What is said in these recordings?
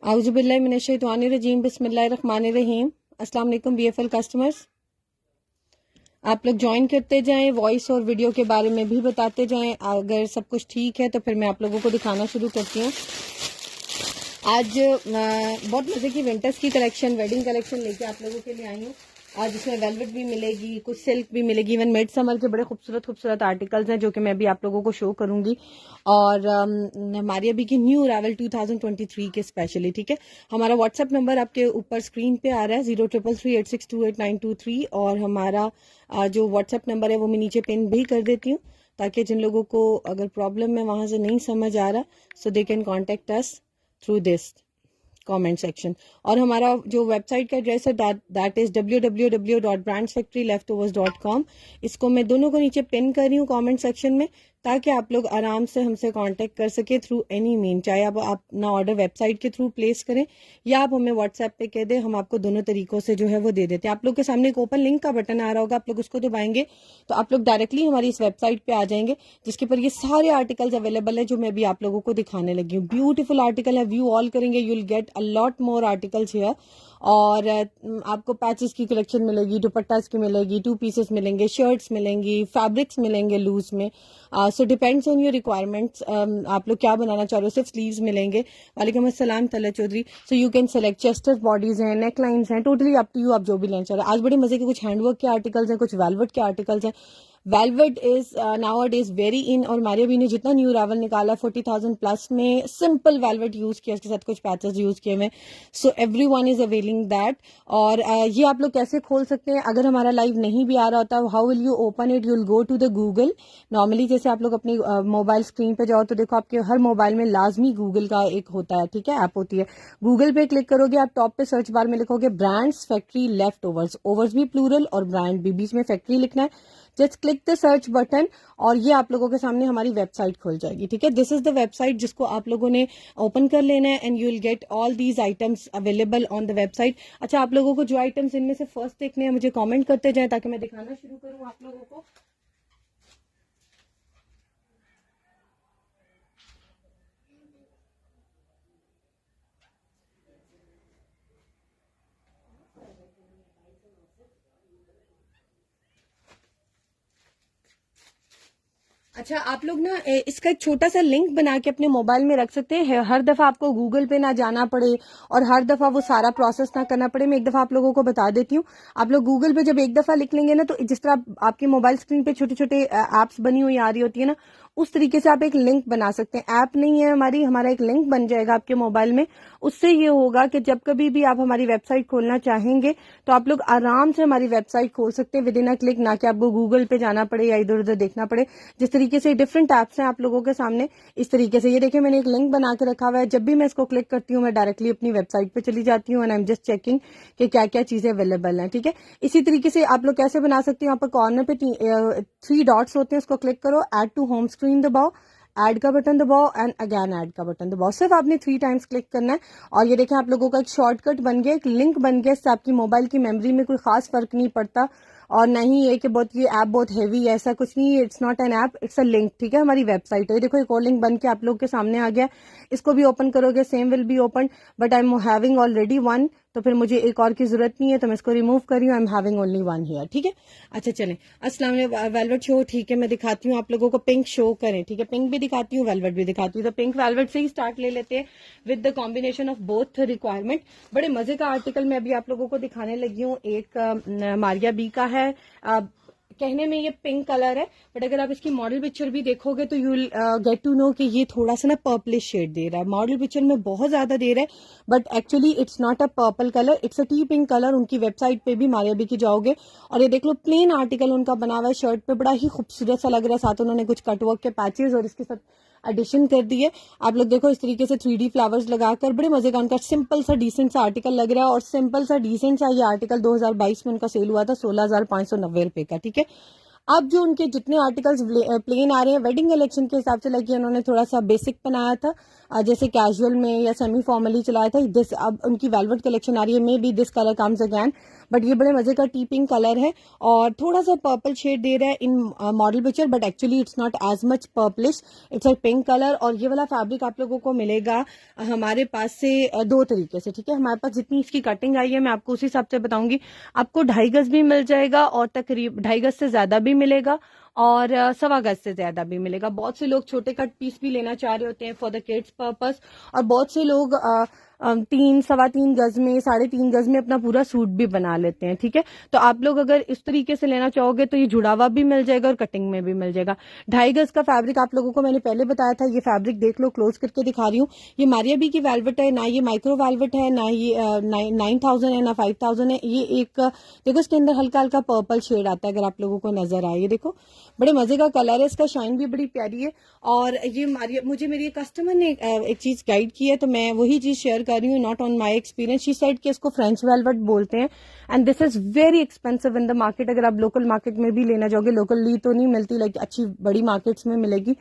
आउज़ुबिल्लाहि मिनश्शैतानिर्रजीम बिस्मिल्लाहिर्रहमानिर्रहीम। अस्सलाम वालेकुम बीएफएल कस्टमर्स, आप लोग ज्वाइन करते जाएं, वॉइस और वीडियो के बारे में भी बताते जाएं। अगर सब कुछ ठीक है तो फिर मैं आप लोगों को दिखाना शुरू करती हूँ। आज बहुत मज़े की विंटर्स की कलेक्शन, वेडिंग कलेक्शन लेके आप लोगों के लिए आई हूँ। आज इसमें वेलवेट भी मिलेगी, कुछ सिल्क भी मिलेगी, इवन मिड समर के बड़े खूबसूरत आर्टिकल्स हैं जो कि मैं भी आप लोगों को शो करूंगी। और हमारी अभी की न्यू अरावल 2023 के स्पेशली, ठीक है। हमारा व्हाट्सएप नंबर आपके ऊपर स्क्रीन पे आ रहा है 0333862892 और हमारा जो व्हाट्सएप नंबर है वो मैं नीचे पिन भी कर देती हूँ, ताकि जिन लोगों को अगर प्रॉब्लम है वहां से नहीं समझ आ रहा so they can contact us through this comment section. और हमारा जो वेबसाइट का एड्रेस है दैट इज www.brandsfactoryleftovers.com। इसको मैं दोनों को नीचे पिन कर रही हूँ कमेंट सेक्शन में, ताकि आप लोग आराम से हमसे कांटेक्ट कर सके थ्रू एनी मीन। चाहे आप अपना ऑर्डर वेबसाइट के थ्रू प्लेस करें या आप हमें व्हाट्सएप पे कह दें, हम आपको दोनों तरीकों से जो है वो दे देते हैं। आप लोग के सामने एक ओपन लिंक का बटन आ रहा होगा, आप लोग उसको दबाएंगे तो आप लोग डायरेक्टली हमारी इस वेबसाइट पे आ जाएंगे, जिसके पर ये सारे आर्टिकल्स अवेलेबल है जो मैं भी आप लोगों को दिखाने लगी हूँ। ब्यूटीफुल आर्टिकल है, व्यू ऑल करेंगे, you will get a lot more articles here. और आपको पैचेस की कलेक्शन मिलेगी, दुपट्टास की मिलेगी, 2 पीसेस मिलेंगे, शर्ट्स मिलेंगी, फैब्रिक्स मिलेंगे लूज में। So depends on your requirements, आप लोग क्या बनाना चाह रहे हो। सिर्फ स्लीव्स मिलेंगे। वालेकुम अस्सलाम Talha Chaudhary. So you can select चेस्टर बॉडीज हैं, नेक लाइन्स हैं, टोटली अप टू यू, आप जो भी लेना चाह रहे हो। आज बड़े मजे के कुछ हैंडवर्क के आर्टिकल्स हैं, कुछ वेलवेट के आर्टिकल्स हैं। Velvet is nowadays very in, और मारिया भी ने जितना न्यू रावल निकाला 40,000 प्लस में सिंपल वेलवेट यूज किया, इसके साथ कुछ पैचेस यूज किए हुए। So every one is availing that. और ये आप लोग कैसे खोल सकते हैं अगर हमारा लाइव नहीं भी आ रहा होता, how will you open it. You will go to the Google. Normally जैसे आप लोग अपनी मोबाइल स्क्रीन पे जाओ तो देखो आपके हर मोबाइल में लाजमी गूगल का एक होता है, ठीक है, ऐप होती है। गूगल पे क्लिक करोगे, आप टॉप पे सर्च बार में लिखोगे brands factory left overs, overs भी प्लूरल और ब्रांड भी, बीच में फैक्ट्री लिखना है। Just click the search button और ये आप लोगों के सामने हमारी वेबसाइट खुल जाएगी, ठीक है। दिस इज द वेबसाइट जिसको आप लोगों ने ओपन कर लेना है and you will get all these items available on the website. अच्छा, आप लोगों को जो आइटम्स इनमें से फर्स्ट देखने हैं मुझे कमेंट करते जाएं ताकि मैं दिखाना शुरू करूं आप लोगों को। अच्छा, आप लोग ना इसका एक छोटा सा लिंक बना के अपने मोबाइल में रख सकते हैं। हर दफा आपको गूगल पे ना जाना पड़े और हर दफा वो सारा प्रोसेस ना करना पड़े। मैं एक दफा आप लोगों को बता देती हूँ। आप लोग गूगल पे जब एक दफा लिख लेंगे ना, तो जिस तरह आपकी मोबाइल स्क्रीन पे छोटे छोटे एप्स बनी हुई आ रही होती है ना, उस तरीके से आप एक लिंक बना सकते हैं। ऐप नहीं है हमारा एक लिंक बन जाएगा आपके मोबाइल में। उससे ये होगा कि जब कभी भी आप हमारी वेबसाइट खोलना चाहेंगे तो आप लोग आराम से हमारी वेबसाइट खोल सकते हैं विद इन अ क्लिक, ना कि आपको गूगल पे जाना पड़े या इधर उधर देखना पड़े। जिस तरीके से डिफरेंट ऐप्स हैं आप लोगों के सामने, इस तरीके से ये देखिए मैंने एक लिंक बना के रखा हुआ है। जब भी मैं इसको क्लिक करती हूँ मैं डायरेक्टली अपनी वेबसाइट पे चली जाती हूँ and I am just checking कि क्या क्या चीजें अवेलेबल हैं, ठीक है। इसी तरीके से आप लोग कैसे बना सकते हैं, यहाँ पर कॉर्नर पे 3 डॉट्स होते हैं, उसको क्लिक करो, ऐड टू होम स्क्रीन दबाओ, ऐड का बटन दबाओ एंड अगेन ऐड का बटन दबाओ। सिर्फ आपने 3 टाइम्स क्लिक करना है और ये देखें आप लोगों का एक शॉर्टकट बन गया, एक लिंक बन गया। इससे आपकी मोबाइल की मेमोरी में कोई खास फर्क नहीं पड़ता और नहीं ये कि बहुत ये ऐप बहुत हैवी है, ऐसा कुछ नहीं है। It's not an app, it's a link, ठीक है। हमारी वेबसाइट है, देखो एक और लिंक बन के आप लोग के सामने आ गया। इसको भी ओपन करोगे, same will be open, but I am having already one, तो फिर मुझे एक और की जरूरत नहीं है, तो मैं इसको रिमूव कर रही हूँ। आई am having only one here, ठीक है। अच्छा चलें, अस्सलाम वालेकुम। वेलवेट शो, ठीक है, मैं दिखाती हूँ आप लोगों को। पिंक शो करें, ठीक है, पिंक भी दिखाती हूँ, वेलवेट भी दिखाती हूँ। तो पिंक वेलवेट से ही स्टार्ट ले लेते हैं with the combination of both requirement. बड़े मजे का आर्टिकल मैं अभी आप लोगों को दिखाने लगी हूँ। एक मारिया बी का है, कहने में ये पिंक कलर है, बट अगर आप इसकी मॉडल पिक्चर भी देखोगे तो you will get to know कि ये थोड़ा सा ना पर्पलिश शेड दे रहा है। मॉडल पिक्चर में बहुत ज्यादा दे रहा है, but actually it's not a purple colour, it's a T pink colour. उनकी वेबसाइट पे भी मारिया बी की जाओगे और ये देख लो, प्लेन आर्टिकल उनका बना हुआ है, शर्ट पे बड़ा ही खूबसूरत सा लग रहा है। साथ उन्होंने कुछ कटवर्क के पैचेस और इसके साथ एडिशन कर दिए। आप लोग देखो इस तरीके से 3D फ्लावर्स लगाकर बड़े मजे का उनका सिंपल सा डिसेंट सा आर्टिकल लग रहा है। और सिंपल सा डिसेंट सा ये आर्टिकल 2022 में उनका सेल हुआ था 16,590 रुपए का, ठीक है। अब जो उनके जितने आर्टिकल्स प्लेन आ रहे हैं वेडिंग कलेक्शन के हिसाब से, लगे उन्होंने थोड़ा सा बेसिक बनाया था, जैसे कैजुअल में या सेमी फॉर्मली चलाया था, दिस अब उनकी वेलवेट कलेक्शन आ रही है, may be this colour comes again, but ये बड़े मजे का टी पिंक कलर है और थोड़ा सा पर्पल शेड दे रहा है in model picture, but actually it's not as much purplish, it's a pink colour. और ये वाला फैब्रिक आप लोगों को मिलेगा हमारे पास से दो तरीके से, ठीक है। हमारे पास जितनी इसकी कटिंग आई है मैं आपको उसी हिसाब से बताऊंगी। आपको 2.5 गज भी मिल जाएगा और तकरीब 2.5 गज से ज्यादा भी मिलेगा और 1.25 गज से ज्यादा भी मिलेगा। बहुत से लोग छोटे कट पीस भी लेना चाह रहे होते हैं फॉर द किड्स पर्पस, और बहुत से लोग 3, 3.25 गज में, 3.5 गज में अपना पूरा सूट भी बना लेते हैं, ठीक है। तो आप लोग अगर इस तरीके से लेना चाहोगे तो ये जुड़ावा भी मिल जाएगा और कटिंग में भी मिल जाएगा। 2.5 गज का फैब्रिक आप लोगों को मैंने पहले बताया था, ये फैब्रिक देख लो, क्लोज करके दिखा रही हूँ। ये मारिया बी की वेलवेट है, ना ये माइक्रो वेलवेट है, ना ये 9,000 है, ना 5,000 है। ये एक देखो इसके अंदर हल्का हल्का पर्पल शेड आता है, अगर आप लोगों को नजर आए, ये देखो बड़े मजे का कलर है, इसका शाइन भी बड़ी प्यारी है। और ये मारिया, मुझे मेरी कस्टमर ने एक चीज गाइड की है तो मैं वही चीज शेयर कर रही हूँ, not on my experience. She said कि इसको फ्रेंच वेलवेट बोलते हैं and this is very expensive in the market. अगर आप लोकल मार्केट में भी लेना चाहोगे, लोकली तो नहीं मिलती, लाइक अच्छी बड़ी मार्केट्स में मिलेगी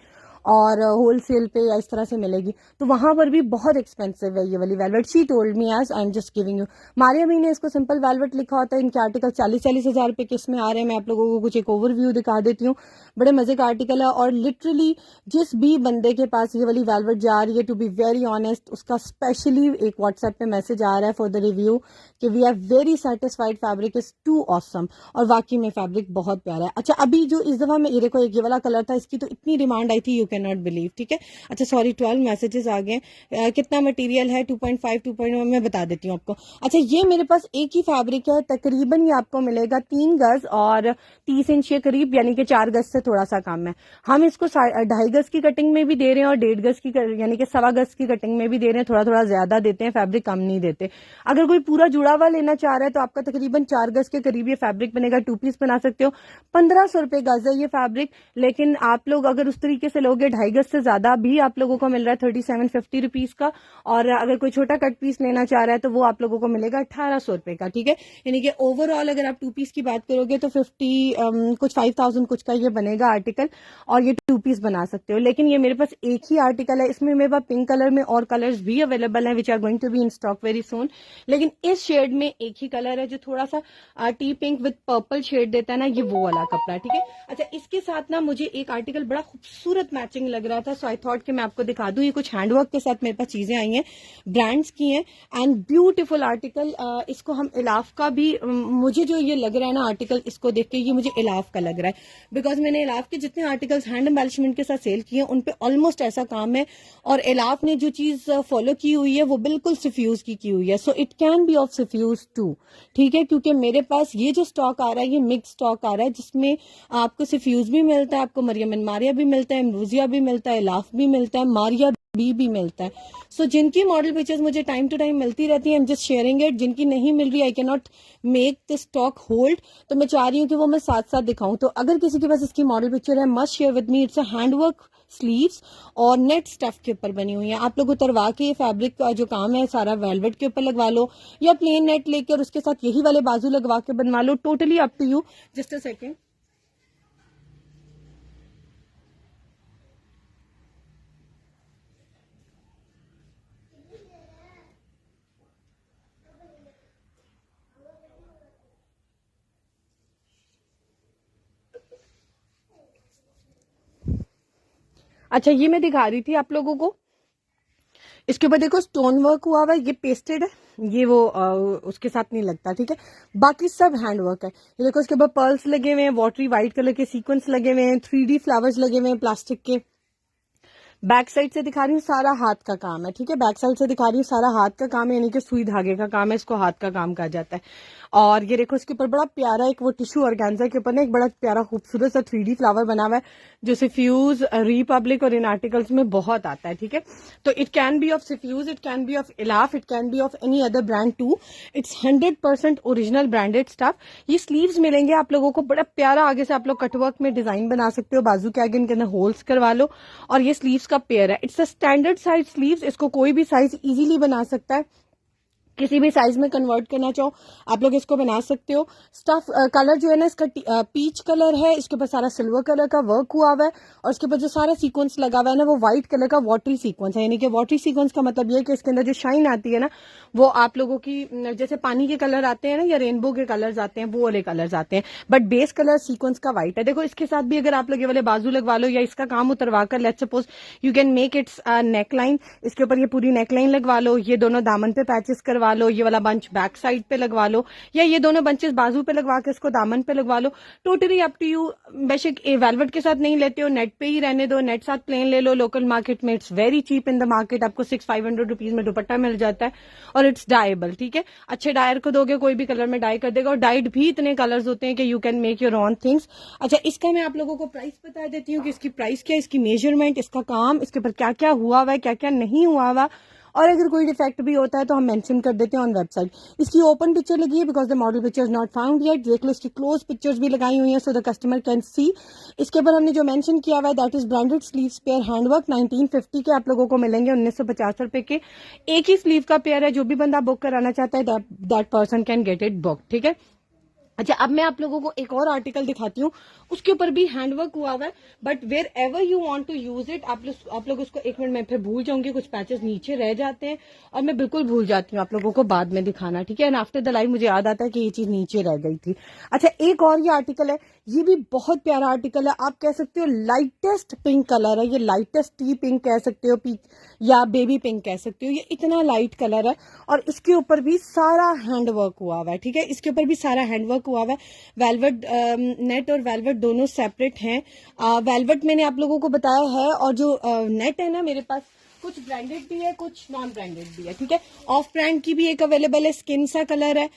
और होलसेल पे या इस तरह से मिलेगी, तो वहां पर भी बहुत एक्सपेंसिव है ये वाली velvet. She told me as I am just giving you. Maria भी ने इसको सिंपल वेलवेट लिखा होता है। इनके आर्टिकल 40-40 हजार रुपए किस में आ रहे हैं, मैं आप लोगों को कुछ एक ओवरव्यू दिखा देती हूँ। बड़े मजे का आर्टिकल है और लिटरली जिस भी बंदे के पास ये वाली वेलवेट जा रही है, टू बी वेरी ऑनेस्ट, उसका स्पेशली एक व्हाट्सएप पे मैसेज आ रहा है फॉर द रिव्यू कि we are very satisfied, fabric is too awesome. और वाकई में फैब्रिक बहुत प्यारा है। अच्छा, अभी जो इस दफा में ये देखो एक ये वाला कलर था, इसकी तो इतनी डिमांड आई थी, यू कैन नॉट बिलीव, ठीक है। अच्छा सॉरी, 12 मैसेजेस आ गए। कितना मटेरियल है, 2.5, 2.1 मैं बता देती हूँ आपको। अच्छा, ये मेरे पास एक ही फैब्रिक है, तकरीबन ये आपको मिलेगा 3 गज और 30 इंच के करीब, यानी कि 4 गज से थोड़ा सा कम है। हम इसको 2.5 गज की कटिंग में भी दे रहे हैं और 1.5 गज की यानी कि 1.25 गज की कटिंग में भी दे रहे हैं, थोड़ा थोड़ा ज्यादा देते हैं, फैब्रिक कम नहीं देते। अगर कोई पूरा जुड़ा हुआ लेना चाह रहा है तो आपका तकरीबन 4 गज के करीब ये फैब्रिक बनेगा, 2 पीस बना सकते हो। 1500 रुपए गज है ये फैब्रिक, लेकिन आप लोग अगर उस तरीके से लोगे 2.5 गज से ज्यादा भी आप लोगों को मिल रहा है 3750 रुपीज का। और अगर कोई छोटा कट पीस लेना चाह रहा है तो वो आप लोगों को मिलेगा 1800 रुपए का, ठीक है। यानी कि ओवरऑल अगर आप 2 पीस की बात करोगे तो 50 कुछ 5000 कुछ का ये बनेगा आर्टिकल, और ये 2 पीस बना सकते हो। लेकिन ये मेरे पास एक ही आर्टिकल है, इसमें मेरे पास पिंक कलर में और कलर्स भी अवेलेबल हैं which are going to be in stock very soon. लेकिन इस शेड में एक ही कलर है जो थोड़ा सा tea pink with purple shade देता है ना, ये वो वाला कपड़ा, ठीक है। अच्छा, इसके साथ ना मुझे एक आर्टिकल बड़ा खूबसूरत मैचिंग लग रहा था, सो आई थॉट कि मैं आपको दिखा दूं। ये कुछ हैंडवर्क के साथ मेरे पास चीजें आई हैं, ब्रांड्स की हैं एंड ब्यूटीफुल आर्टिकल। इसको हम इलाफ का भी, मुझे जो ये लग रहा है ना आर्टिकल, इसको देख के ये मुझे इलाफ का लग रहा है, बिकॉज मैंने इलाफ के जितने आर्टिकल्स हैंड एम्बेलिशमेंट के साथ सेल किए हैं उन पे ऑलमोस्ट ऐसा काम है। और इलाफ ने जो चीज फॉलो की हुई है वो बिल्कुल सफ्यूज की हुई है, so it can be of suffuse too, ठीक है। क्योंकि मेरे पास ये जो स्टॉक आ रहा है ये मिक्स स्टॉक आ रहा है, जिसमें आपको सफ्यूज भी मिलता है, आपको मरियम एंड मारिया भी मिलता है, एम्ब्रोजिया भी मिलता है, इलाफ भी मिलता है, मारिया भी मिलता है। सो जिनकी मॉडल पिक्चर्स मुझे टाइम टू टाइम मिलती रहती है, I am just sharing it. जिनकी नहीं मिल रही, I can not make the stock hold, तो मैं चाह रही हूँ कि वो मैं साथ साथ दिखाऊं। तो अगर किसी के पास इसकी मॉडल पिक्चर है, must share with me. It's a handwork sleeves और नेट स्टफ के ऊपर बनी हुई है। आप लोग उतरवा के ये फैब्रिक का जो काम है सारा वेलवेट के ऊपर लगवा लो, या प्लेन नेट लेके और उसके साथ यही वाले बाजू लगवा के बनवा लो, totally up to you. Just a second. अच्छा, ये मैं दिखा रही थी आप लोगों को, इसके ऊपर देखो स्टोन वर्क हुआ हुआ है, ये पेस्टेड है, ये वो उसके साथ नहीं लगता, ठीक है। बाकी सब हैंड वर्क है। ये देखो इसके ऊपर पर्ल्स लगे हुए हैं, वाटरी व्हाइट कलर के सीक्वेंस लगे हुए हैं, 3D फ्लावर्स लगे हुए हैं प्लास्टिक के। बैक साइड से दिखा रही हूँ, सारा हाथ का काम है, ठीक है। बैक साइड से दिखा रही हूँ, सारा हाथ का काम है, यानी कि सुई धागे का काम है, इसको हाथ का काम कहा जाता है। और ये देखो इसके ऊपर बड़ा प्यारा एक वो टिश्यू ऑर्गेन्जा के ऊपर ना एक बड़ा प्यारा खूबसूरत सा 3D फ्लावर बना हुआ है, जो सफ्यूज, रिपब्लिक और इन आर्टिकल्स में बहुत आता है, ठीक है। तो इट कैन बी ऑफ सफ्यूज, it can be of Elaf, it can be of any other brand too. It's 100% original branded stuff. ये स्लीव्स मिलेंगे आप लोगों को बड़ा प्यारा, आगे से आप लोग कटवर्क में डिजाइन बना सकते हो, बाजू के आगे इनके अंदर होल्स करवा लो। और ये स्लीव्स का पेयर है, it's a standard size sleeves, इसको कोई भी साइज इजीली बना सकता है। किसी भी साइज में कन्वर्ट करना चाहो आप लोग इसको बना सकते हो। स्टफ कलर जो है ना इसका पीच कलर है, इसके ऊपर सारा सिल्वर कलर का वर्क हुआ हुआ है और इसके ऊपर जो सारा सीक्वेंस लगा हुआ है ना वो व्हाइट कलर का वाटरी सीक्वेंस है। यानी कि वाटरी सीक्वेंस का मतलब ये है कि इसके अंदर जो शाइन आती है ना वो आप लोगों की जैसे पानी के कलर आते हैं ना या रेनबो के कलर्स आते हैं वो वाले कलर्स आते हैं, बट बेस कलर सीक्वेंस का व्हाइट है। देखो इसके साथ भी अगर आप लोग ये वाले बाजू लगवा लो या इसका काम उतरवा कर let's suppose you can make it's neck line, इसके ऊपर ये पूरी नेक लाइन लगवा लो, ये दोनों दामन पे पैचेस करवा लो, ये वाला बंच बैक साइड पे लगवा लो या ये दोनों बंचेस बाजू पे लगवा के इसको दामन पे लगवा लो, टोटली अप टू यू। बेशक वेलवेट के साथ नहीं लेते हो नेट पे ही रहने दो, नेट साथ प्लेन ले लो, लोकल मार्केट में it's very cheap in the market, आपको 600-500 रुपीज में दुपट्टा मिल जाता है और इट्स डायबल। ठीक है, अच्छे डायर को दोगे कोई भी कलर में डाई कर देगा और डाइड भी इतने कलर्स होते हैं कि you can make your own things. अच्छा इसका मैं आप लोगों को प्राइस बता देती हूँ कि इसकी प्राइस क्या, इसकी मेजरमेंट, इसका काम, इसके ऊपर क्या क्या हुआ हुआ है, क्या क्या नहीं हुआ हुआ, और अगर कोई डिफेक्ट भी होता है तो हम मेंशन कर देते हैं ऑन वेबसाइट। इसकी ओपन पिक्चर लगी है because the model picture is not found yet. देख लो इसकी क्लोज पिक्चर्स भी लगाई हुई है so the customer can see. इसके ऊपर हमने जो मेंशन किया हुआ है that is branded sleeves pair handwork 1950 के आप लोगों को मिलेंगे 1950 रुपए के। एक ही स्लीव का पेयर है, जो भी बंदा बुक कराना चाहता है that person can get it book. ठीक है, अच्छा अब मैं आप लोगों को एक और आर्टिकल दिखाती हूँ, उसके ऊपर भी हैंडवर्क हुआ हुआ है but wherever you want to use it आप लोग उसको एक मिनट में फिर भूल जाऊंगी, कुछ पैचेस नीचे रह जाते हैं और मैं बिल्कुल भूल जाती हूँ आप लोगों को बाद में दिखाना। ठीक है, एंड आफ्टर द लाइव मुझे याद आता है कि ये चीज नीचे रह गई थी। अच्छा एक और ये आर्टिकल है, ये भी बहुत प्यारा आर्टिकल है, आप कह सकते हो लाइटेस्ट पिंक कलर है, ये लाइटेस्ट टी पिंक कह सकते हो या बेबी पिंक कह सकते हो, ये इतना लाइट कलर है और इसके ऊपर भी सारा हैंडवर्क हुआ हुआ है। ठीक है, इसके ऊपर भी सारा हैंडवर्क हुआ हुआ है। वेलवेट नेट और वेलवेट दोनों सेपरेट हैं। वेलवेट मैंने आप लोगों को बताया है और जो नेट है ना मेरे पास कुछ ब्रांडेड भी है कुछ नॉन ब्रांडेड भी है। ठीक है, ऑफ ब्रांड की भी एक अवेलेबल है, स्किन सा कलर है,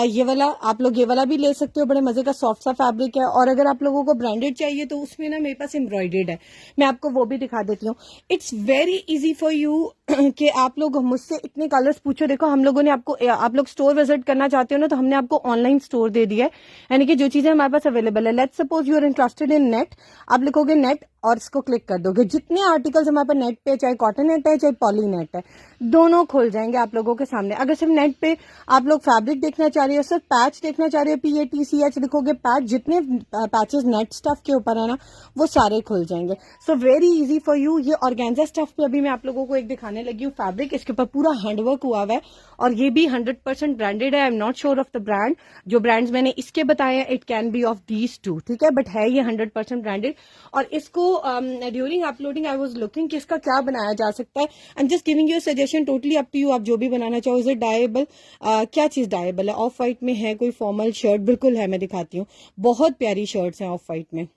ये वाला आप लोग ये वाला भी ले सकते हो, बड़े मजे का सॉफ्ट सा फैब्रिक है। और अगर आप लोगों को ब्रांडेड चाहिए तो उसमें ना मेरे पास एम्ब्रॉयडेड है, मैं आपको वो भी दिखा देती हूँ। It's very easy for you कि आप लोग मुझसे इतने कलर्स पूछो। देखो हम लोगों ने आपको, आप लोग स्टोर विजिट करना चाहते हो ना तो हमने आपको ऑनलाइन स्टोर दे दिया है, यानी कि जो चीजें हमारे पास अवेलेबल है। Let's suppose you are interested in net, आप लिखोगे नेट और इसको क्लिक कर दोगे, जितने आर्टिकल्स हमारे पास नेट पे, चाहे कॉटन नेट है चाहे पॉली नेट है, दोनों खुल जाएंगे आप लोगों के सामने। अगर सिर्फ नेट पे आप लोग फैब्रिक देखना चाह रहे हो, सिर्फ पैच देखना चाह रहे हो, PATCH लिखोगे पैच, जितने पैचेस नेट स्टफ के ऊपर है ना वो सारे खुल जाएंगे। So very easy for you. ये ऑर्गेन्जा स्टफ पे अभी मैं आप लोगों को एक दिखाने लगी हूँ फैब्रिक, इसके ऊपर पूरा हैंडवर्क हुआ हुआ है और ये भी 100% ब्रांडेड है। I am not sure of the brand, जो ब्रांड्स मैंने इसके बताए हैं it can be of these two. ठीक है, बट है ये 100% ब्रांडेड। और इसको during uploading I was looking कि इसका क्या बनाया जा सकता है। I am just giving you suggestion, totally up to you, आप जो भी बनाना चाहो। इज इट डायबल, क्या चीज डायबल है? ऑफ वाइट में है कोई फॉर्मल शर्ट, बिल्कुल है, मैं दिखाती हूँ, बहुत प्यारी शर्ट्स हैं ऑफ वाइट में।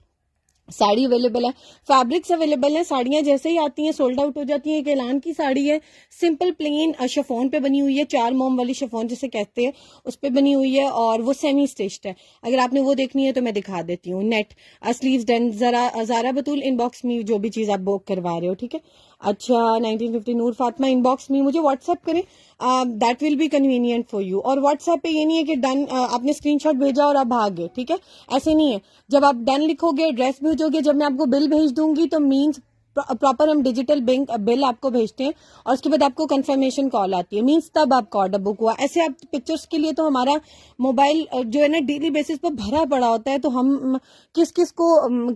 साड़ी अवेलेबल है, फैब्रिक्स अवेलेबल है, साड़ियां जैसे ही आती हैं सोल्ड आउट हो जाती हैं। एक एलान की साड़ी है, सिंपल प्लेन शिफॉन पे बनी हुई है, 4 मोम वाली शिफॉन जिसे कहते हैं उस पे बनी हुई है और वो सेमी स्टिच्ड है। अगर आपने वो देखनी है तो मैं दिखा देती हूँ। नेट स्लीव्स डन, जरा ज़ारा बतूल इनबॉक्स में जो भी चीज आप बुक करवा रहे हो। ठीक है, अच्छा 1950 नूर फातिमा इनबॉक्स में मुझे व्हाट्सएप करें, that will be convenient for you. और व्हाट्सएप पे ये नहीं है कि डन आपने स्क्रीनशॉट भेजा और आप भाग गए। ठीक है, ऐसे नहीं है। जब आप डन लिखोगे, एड्रेस भेजोगे, जब मैं आपको बिल भेज दूंगी तो मीन्स प्रॉपर हम डिजिटल बिल आपको भेजते हैं और उसके बाद आपको कंफर्मेशन कॉल आती है, मीन्स तब आपका ऑर्डर बुक हुआ। ऐसे आप पिक्चर्स के लिए तो हमारा मोबाइल जो है ना डेली बेसिस पर भरा पड़ा होता है, तो हम किस किस को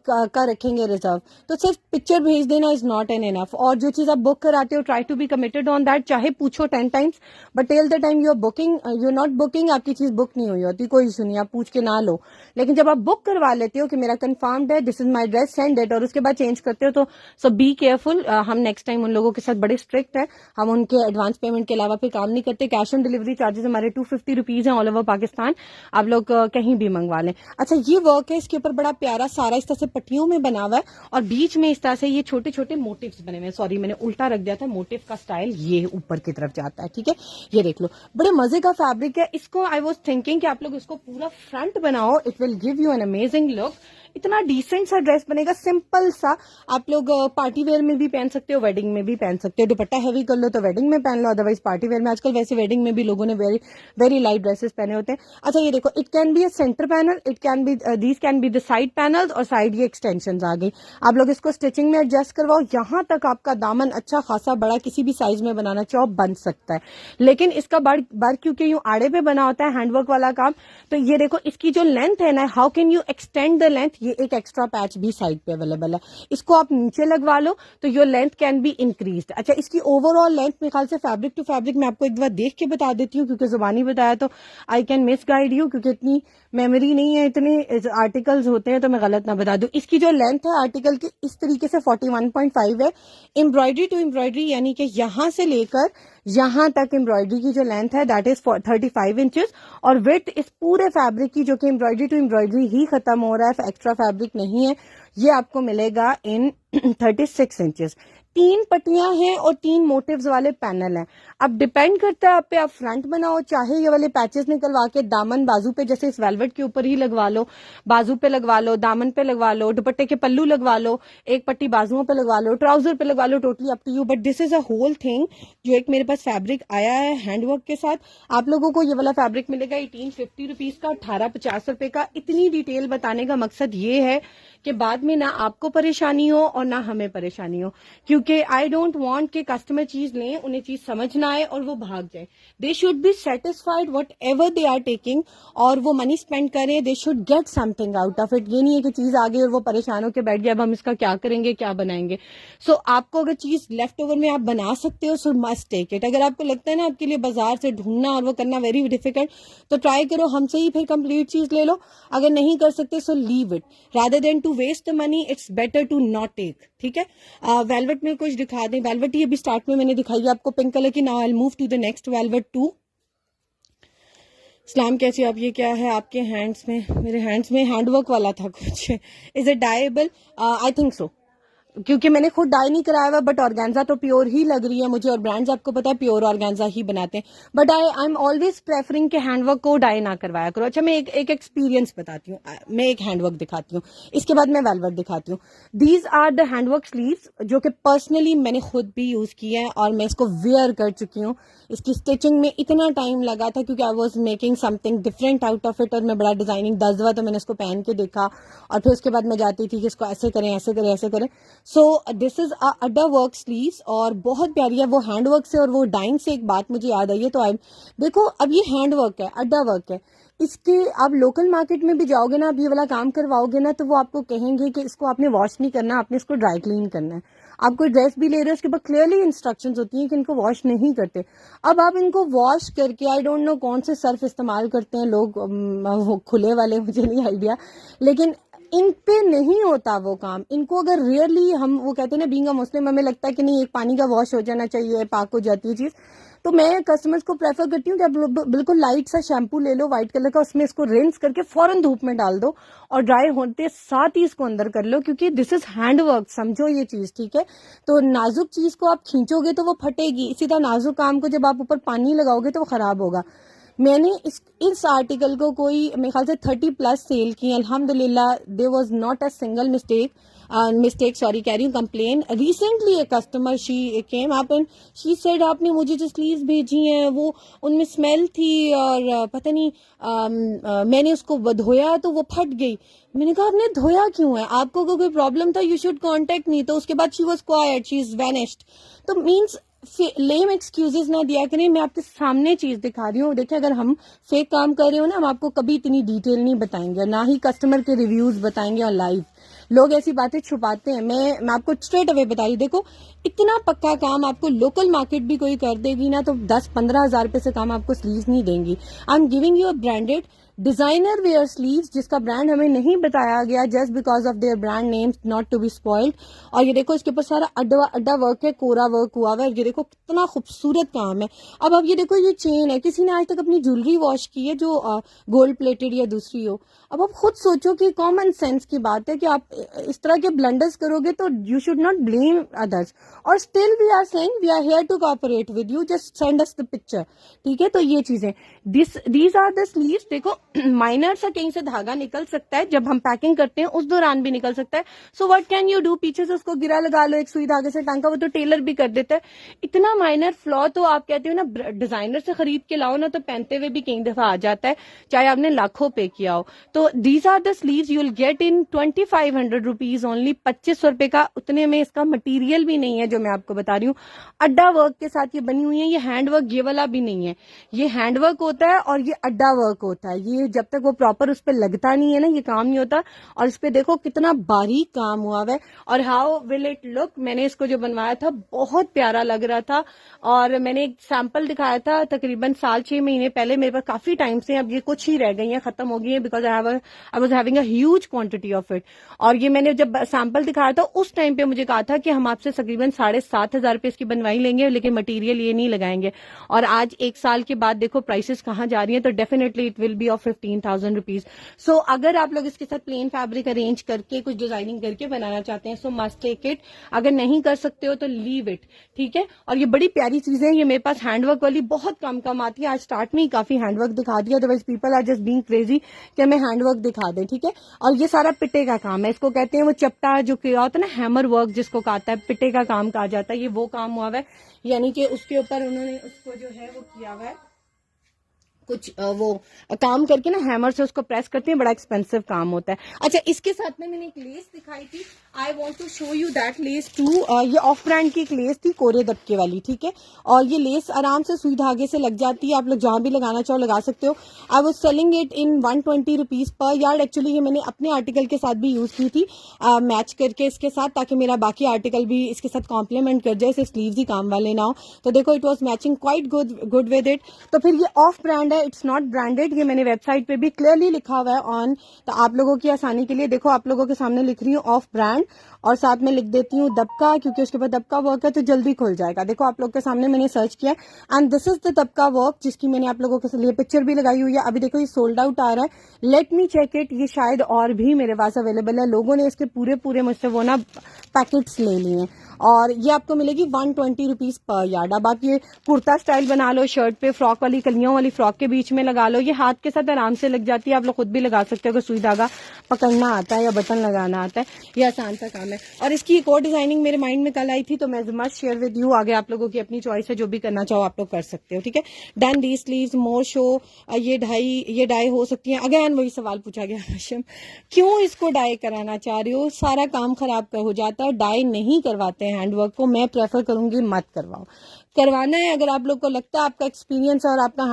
कर रखेंगे रिजर्व। तो सिर्फ पिक्चर भेज देना इज नॉट एन इनफ। और जो चीज आप बुक कराते हो try to be committed on that, चाहे पूछो 10 times but till the time you are booking you not booking, आपकी चीज बुक नहीं हुई होती, कोई इशू नहीं, आप पूछ के ना लो। लेकिन जब आप बुक करवा लेते हो कि मेरा कंफर्म्ड है, this is my address, send it, और उसके बाद चेंज करते हो तो सो बी केयरफुल। हम नेक्स्ट टाइम उन लोगों के साथ बड़े स्ट्रिक्ट है, हम उनके एडवांस पेमेंट के अलावा फिर काम नहीं करते। कैश ऑन डिलीवरी चार्जेस हमारे 250 रुपीज हैं ऑल ओवर पाकिस्तान, आप लोग कहीं भी मंगवा लें। अच्छा ये वर्क है, इसके ऊपर बड़ा प्यारा सारा इस तरह से पट्टियों में बना हुआ है और बीच में इस तरह से ये छोटे छोटे मोटिव्स बने हुए हैं। सॉरी मैंने उल्टा रख दिया था, मोटिव का स्टाइल ये ऊपर की तरफ जाता है। ठीक है, ये देख लो, बड़े मजे का फैब्रिक है। इसको आई वाज थिंकिंग कि आप लोग इसको पूरा फ्रंट बनाओ, it will give you an amazing look. इतना डिसेंट सा ड्रेस बनेगा, सिंपल सा। आप लोग पार्टी वेयर में भी पहन सकते हो, वेडिंग में भी पहन सकते हो। दुपट्टा हैवी कर लो तो वेडिंग में पहन लो, अदरवाइज पार्टी वेयर में। आजकल वैसे वेडिंग में भी लोगों ने वेरी वेरी लाइट ड्रेसेस पहने होते हैं। अच्छा ये देखो, it can be a centre panel, it can B these can be the side panels, और साइड ये एक्सटेंशन आ गई। आप लोग इसको स्टिचिंग में एडजस्ट करवाओ, यहां तक आपका दामन अच्छा खासा बड़ा किसी भी साइज में बनाना चाहो बन सकता है। लेकिन इसका बार क्योंकि यूं आड़े पे बना होता है हैंडवर्क वाला काम, तो ये देखो इसकी जो लेंथ है ना, how can you extend the length, ये एक एक्स्ट्रा पैच भी साइड पे अवेलेबल है। इसको आप नीचे लगवा लो तो your length can be increased. अच्छा इसकी ओवरऑल लेंथ मेरे ख्याल से फैब्रिक टू फैब्रिक मैं आपको एक बार देख के बता देती हूँ, क्योंकि जुबानी बताया तो I can miss guide you, क्योंकि इतनी मेमोरी नहीं है, इतने आर्टिकल्स होते हैं तो मैं गलत ना बता दूं। इसकी जो लेंथ है आर्टिकल की इस तरीके से 41.5 है। एम्ब्रॉयडरी टू एम्ब्रॉयडरी यानी कि यहां से लेकर यहां तक एम्ब्रॉयडरी की जो लेंथ है दैट इज 35 इंचेस, और विड्थ इस पूरे फैब्रिक की, जो कि एम्ब्रॉयडरी टू एम्ब्रॉयडरी ही खत्म हो रहा है, एक्स्ट्रा फैब्रिक नहीं है, ये आपको मिलेगा इन 36 इंचेस। 3 पट्टियां हैं और 3 मोटिव्स वाले पैनल हैं। अब डिपेंड करता है आप पे, आप फ्रंट बनाओ चाहे ये वाले पैचेस निकलवा के दामन बाजू पे जैसे इस वेलवेट के ऊपर ही लगवा लो, बाजू पे लगवा लो, दामन पे लगवा लो, दुपट्टे के पल्लू लगवा लो, एक पट्टी बाजुओं पे लगवा लो, ट्राउजर पे लगवा लो, totally up to you. But this is a whole thing जो एक मेरे पास फैब्रिक आया है हैंडवर्क के साथ। आप लोगों को ये वाला फैब्रिक मिलेगा 1850 रुपीज का, 1850 रुपए का। इतनी डिटेल बताने का मकसद ये है कि बाद में ना आपको परेशानी हो और ना हमें परेशानी हो, क्योंकि आई डोंट वांट कि कस्टमर चीज लें, उन्हें चीज समझ ना आए और वो भाग जाए। They should be satisfied whatever they are taking, और वो मनी स्पेंड करें, they should get something out of it. ये नहीं है कि चीज आ गई और वो परेशान होकर बैठ गया, अब हम इसका क्या करेंगे, क्या बनाएंगे। सो आपको अगर चीज लेफ्ट ओवर में आप बना सकते हो, सो मस्ट टेक इट। अगर आपको लगता है ना आपके लिए बाजार से ढूंढना और वो करना वेरी डिफिकल्ट, तो ट्राई करो हमसे ही फिर कंप्लीट चीज ले लो। अगर नहीं कर सकते so leave it, rather than to waste the money, it's better to not take. ठीक है, वेलवेट में कुछ दिखा दें। वेलवेट ये भी स्टार्ट में मैंने दिखाई है आपको पिंक कलर की। Now I will move to the next velvet too. इस्लाम कैसे आप, ये क्या है आपके हैंड्स में? मेरे हैंड्स में हैंडवर्क वाला था कुछ। Is it dyeable? I think सो, क्योंकि मैंने खुद डाई नहीं कराया हुआ, बट ऑर्गेन्जा तो प्योर ही लग रही है मुझे, और ब्रांड्स आपको पता है प्योर ऑर्गेन्जा ही बनाते हैं। But I am always preferring कि हैंडवर्क को डाई ना करवाया करो। अच्छा मैं एक एक्सपीरियंस बताती हूँ, मैं एक हैंडवर्क दिखाती हूँ, इसके बाद मैं वेलवेट दिखाती हूँ। These are the handwork sleeves जो कि पर्सनली मैंने खुद भी यूज किए हैं और मैं इसको वेयर कर चुकी हूँ। इसकी स्टिचिंग में इतना टाइम लगा था क्योंकि I was making something different out of it, और मैं बड़ा डिजाइनिंग 10 दफा तो मैंने इसको पहन के देखा, और फिर उसके बाद मैं जाती थी कि इसको ऐसे करें ऐसे करें ऐसे करें। सो दिस इज अड्डा वर्क स्लीव्स, और बहुत प्यारी है। वो हैंडवर्क से और वो डाइंग से एक बात मुझे याद आई है, तो आई देखो अब ये हैंडवर्क है, अड्डा वर्क है। इसके आप लोकल मार्केट में भी जाओगे ना, आप ये वाला काम करवाओगे ना, तो वो आपको कहेंगे कि इसको आपने वॉश नहीं करना, आपने इसको ड्राई क्लीन करना है। आप कोई ड्रेस भी ले रहे हो उसके बाद क्लियरली इंस्ट्रक्शंस होती हैं कि इनको वॉश नहीं करते। अब आप इनको वॉश करके, आई डोंट नो कौन से सर्फ इस्तेमाल करते हैं लोग, वो खुले वाले, मुझे नहीं आइडिया, लेकिन इन पे नहीं होता वो काम। इनको अगर रियरली हम, वो कहते हैं ना बीइंग अ मुस्लिम, हमें लगता है कि नहीं एक पानी का वॉश हो जाना चाहिए, पाक हो जाती है चीज, तो मैं कस्टमर्स को प्रेफर करती हूँ कि आप बिल्कुल लाइट सा शैम्पू ले लो व्हाइट कलर का, उसमें इसको रिंस करके फौरन धूप में डाल दो और ड्राई होते साथ ही इसको अंदर कर लो, क्योंकि दिस इज हैंडवर्क, समझो ये चीज। ठीक है, तो नाजुक चीज को आप खींचोगे तो वो फटेगी, इसी तरह नाजुक काम को जब आप ऊपर पानी लगाओगे तो वो खराब होगा। मैंने इस आर्टिकल को कोई मेरे ख्याल से 30+ सेल की, अल्हम्दुलिल्लाह there was not a single mistake, sorry कह रही हूँ, कंप्लेन। रिसेंटली एक customer she came up and she said आपने मुझे जो स्लीव्स भेजी हैं वो उनमें स्मेल थी और पता नहीं मैंने उसको धोया तो वो फट गई। मैंने कहा आपने धोया क्यों है, आपको कोई प्रॉब्लम था, यू शुड कॉन्टेक्ट मी। तो उसके बाद she was quite, she is vanished. तो मीन्स लेम एक्सक्यूजेस ना दिया करें, मैं आपके सामने चीज दिखा रही हूँ। देखिए अगर हम फेक काम कर रहे हो ना, हम आपको कभी इतनी डिटेल नहीं बताएंगे, ना ही कस्टमर के रिव्यूज बताएंगे और लाइव। लोग ऐसी बातें छुपाते हैं, मैं आपको स्ट्रेट अवे बता रही। देखो इतना पक्का काम आपको लोकल मार्केट भी कोई कर देगी ना, तो 10-15 हजार रुपए से काम आपको स्लीव्स नहीं देंगी। I am giving you a branded designer wear sleeves जिसका ब्रांड हमें नहीं बताया गया, just because of their brand names not to be spoiled. और ये देखो इसके ऊपर सारा अड्डा वर्क है, कोरा वर्क हुआ हुआ है, ये देखो कितना खूबसूरत काम है। अब ये देखो ये चेन है, किसी ने आज तक अपनी ज्वेलरी वॉश की है जो गोल्ड प्लेटेड या दूसरी हो? अब आप खुद सोचो कि कॉमन सेंस की बात है कि आप इस तरह के ब्लंडर्स करोगे तो you should not blame others. और still we are saying we are here to cooperate with you, just send us the picture, ठीक है। तो ये चीजें, दीज आर द स्लीव्स। देखो माइनर सा कहीं से धागा निकल सकता है, जब हम पैकिंग करते हैं उस दौरान भी निकल सकता है। So what can you do, पीछे से उसको गिरा लगा लो एक सुई धागे से टांका, वो तो टेलर भी कर देता है। इतना माइनर फ्लॉ तो आप कहते हो ना डिजाइनर से खरीद के लाओ ना, तो पहनते हुए भी कई दफा आ जाता है, चाहे आपने लाखों पे किया हो। तो these are the sleeves you will get in 2500 rupees only, 2500 रुपए का। उतने में इसका मटीरियल भी नहीं है जो मैं आपको बता रही हूँ, अड्डा वर्क के साथ ये बनी हुई है। ये हैंड वर्क ये वाला भी नहीं है, ये हैंड वर्क होता है और ये अड्डा वर्क होता है। ये जब तक वो प्रॉपर उस पर लगता नहीं है ना, ये काम नहीं होता। और इस पे देखो कितना बारीक काम हुआ है। और हाउ विल इट लुक, मैंने इसको जो बनवाया था बहुत प्यारा लग रहा था, और मैंने एक सैंपल दिखाया था तकरीबन 6 महीने पहले, मेरे पास काफी टाइम से। अब ये कुछ ही रह गई हैं, खत्म हो गई है, because I was having a huge quantity of it. और ये मैंने जब सैंपल दिखाया था उस टाइम पे मुझे कहा था कि हम आपसे तकरीबन 7,500 रुपए इसकी बनवाई लेंगे, लेकिन मटीरियल ये नहीं लगाएंगे। और आज 1 साल के बाद देखो प्राइसेस कहाँ जा रही हैं, तो definitely it will be of 15,000 rupees. So अगर आप लोग इसके साथ प्लेन फैब्रिक अरेंज करके कुछ डिजाइनिंग करके बनाना चाहते हैं, सो मस्ट टेक इट। अगर नहीं कर सकते हो तो लीव इट, ठीक है। और ये बड़ी प्यारी चीजें हैं, ये मेरे पास हैंडवर्क वाली बहुत कम आती है। आज स्टार्ट में ही काफी हैंडवर्क दिखा दिया, otherwise people are just being crazy कि हमें हैंडवर्क दिखा दे, ठीक है। और ये सारा पिटे का काम है, इसको कहते हैं वो चपटा जो किया होता है ना, हैमर वर्क जिसको कहता है, पिटे का काम कहा जाता है। ये वो काम हुआ है, यानी कि उसके ऊपर उन्होंने उसको जो है वो किया हुआ है, कुछ वो काम करके ना हैमर से उसको प्रेस करते हैं, बड़ा एक्सपेंसिव काम होता है। अच्छा, इसके साथ में मैंने एक लेस दिखाई थी, I want to show you that lace too. ये ऑफ ब्रांड की एक लेस थी, कोरे दबके वाली, ठीक है। और ये लेस आराम से सुई धागे से लग जाती है, आप लोग जहां भी लगाना चाहो लगा सकते हो। I was selling it in 120 rupees per yard. Actually ये मैंने अपने आर्टिकल के साथ भी यूज की थी, मैच करके इसके साथ, ताकि मेरा बाकी आर्टिकल भी इसके साथ कॉम्प्लीमेंट कर जाए, सिर्फ स्लीव्स ही काम वाले ना हो। तो देखो it was matching quite good with it. तो फिर ये ऑफ ब्रांड है, इट्स नॉट ब्रांडेड। ये मैंने वेबसाइट पे भी क्लियरली लिखा हुआ है ऑन, तो आप लोगों की आसानी के लिए देखो, आप लोगों के सामने लिख रही हूँ ऑफ ब्रांड, और साथ में लिख देती हूँ दबका, क्योंकि उसके बाद दबका वर्क है तो जल्दी खुल जाएगा। देखो आप लोग के सामने मैंने सर्च किया and this is the dabka work, जिसकी मैंने आप लोगों के लिए पिक्चर भी लगाई हुई है। अभी देखो ये सोल्ड आउट आ रहा है, लेट मी चेक इट। ये शायद और भी मेरे पास अवेलेबल है, लोगों ने इसके पूरे मुझसे वो ना पैकेट्स ले लिए हैं। और ये आपको मिलेगी 120 रुपीज पर यार्ड। अब आप ये कुर्ता स्टाइल बना लो, शर्ट पे फ्रॉक वाली कलियों वाली फ्रॉक के बीच में लगा लो, ये हाथ के साथ आराम से लग जाती है। आप लोग खुद भी लगा सकते हो अगर सुई धागा पकड़ना आता है या बटन लगाना आता है, ये आसान सा काम है। और इसकी एक और डिजाइनिंग मेरे माइंड में कल आई थी, तो मैं मस्ट शेयर विद यू। आगे आप लोगों की अपनी चॉइस है, जो भी करना चाहो आप लोग कर सकते हो, ठीक है। Done the sleeves more show, ये डाई हो सकती है। अगेन वही सवाल पूछा गया हाशिम, क्यों इसको डाई कराना चाह रही हो, सारा काम खराब हो जाता है। डाई नहीं करवाते हैं हैंडवर्क को, मैं प्रेफर करूंगी मत करवाओ। करवाना है अगर आप लोग को लगता है आपका एक्सपीरियंस और आपका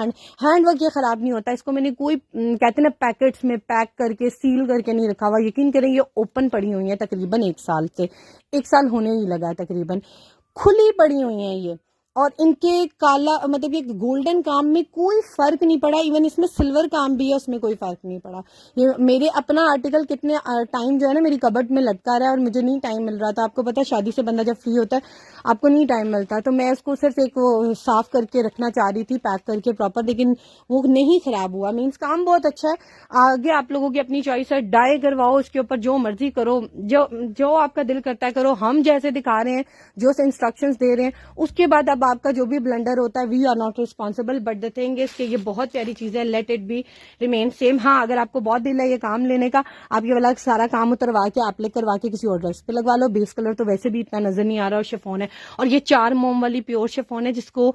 हैंडवर्क ये खराब नहीं होता। इसको मैंने कोई कहते हैं ना पैकेट्स में पैक करके सील करके नहीं रखा हुआ, यकीन करें ये ओपन पड़ी हुई है तकरीबन 1 साल से, 1 साल होने ही लगा है तकरीबन, खुली पड़ी हुई है ये। और इनके काला मतलब ये गोल्डन काम में कोई फर्क नहीं पड़ा, इवन इसमें सिल्वर काम भी है उसमें कोई फर्क नहीं पड़ा। ये मेरे अपना आर्टिकल कितने टाइम जो है ना मेरी कबर्ड में लटका रहा है, और मुझे नहीं टाइम मिल रहा था। आपको पता है शादी से बंदा जब फ्री होता है आपको नहीं टाइम मिलता, तो मैं उसको सिर्फ एक वो साफ करके रखना चाह रही थी पैक करके प्रॉपर, लेकिन वो नहीं खराब हुआ। मीन्स काम बहुत अच्छा है। आगे आप लोगों की अपनी चॉइस है, डाई करवाओ उसके ऊपर जो मर्जी करो, जो आपका दिल करता है करो। हम जैसे दिखा रहे हैं, जो इंस्ट्रक्शंस दे रहे हैं, उसके बाद अब आपका जो भी ब्लंडर होता है we are not responsible, but the thing is कि ये बहुत प्यारी चीज है, let it be remain same. हाँ, अगर आपको बहुत दिल है ये काम लेने का, आप ये वाला सारा काम उतरवा के एप्लिक करवा के किसी और ड्रेस पे लगवा लो। बेस कलर तो वैसे भी इतना नजर नहीं आ रहा, और शिफॉन है, और ये 4 मोम वाली प्योर शिफॉन है, जिसको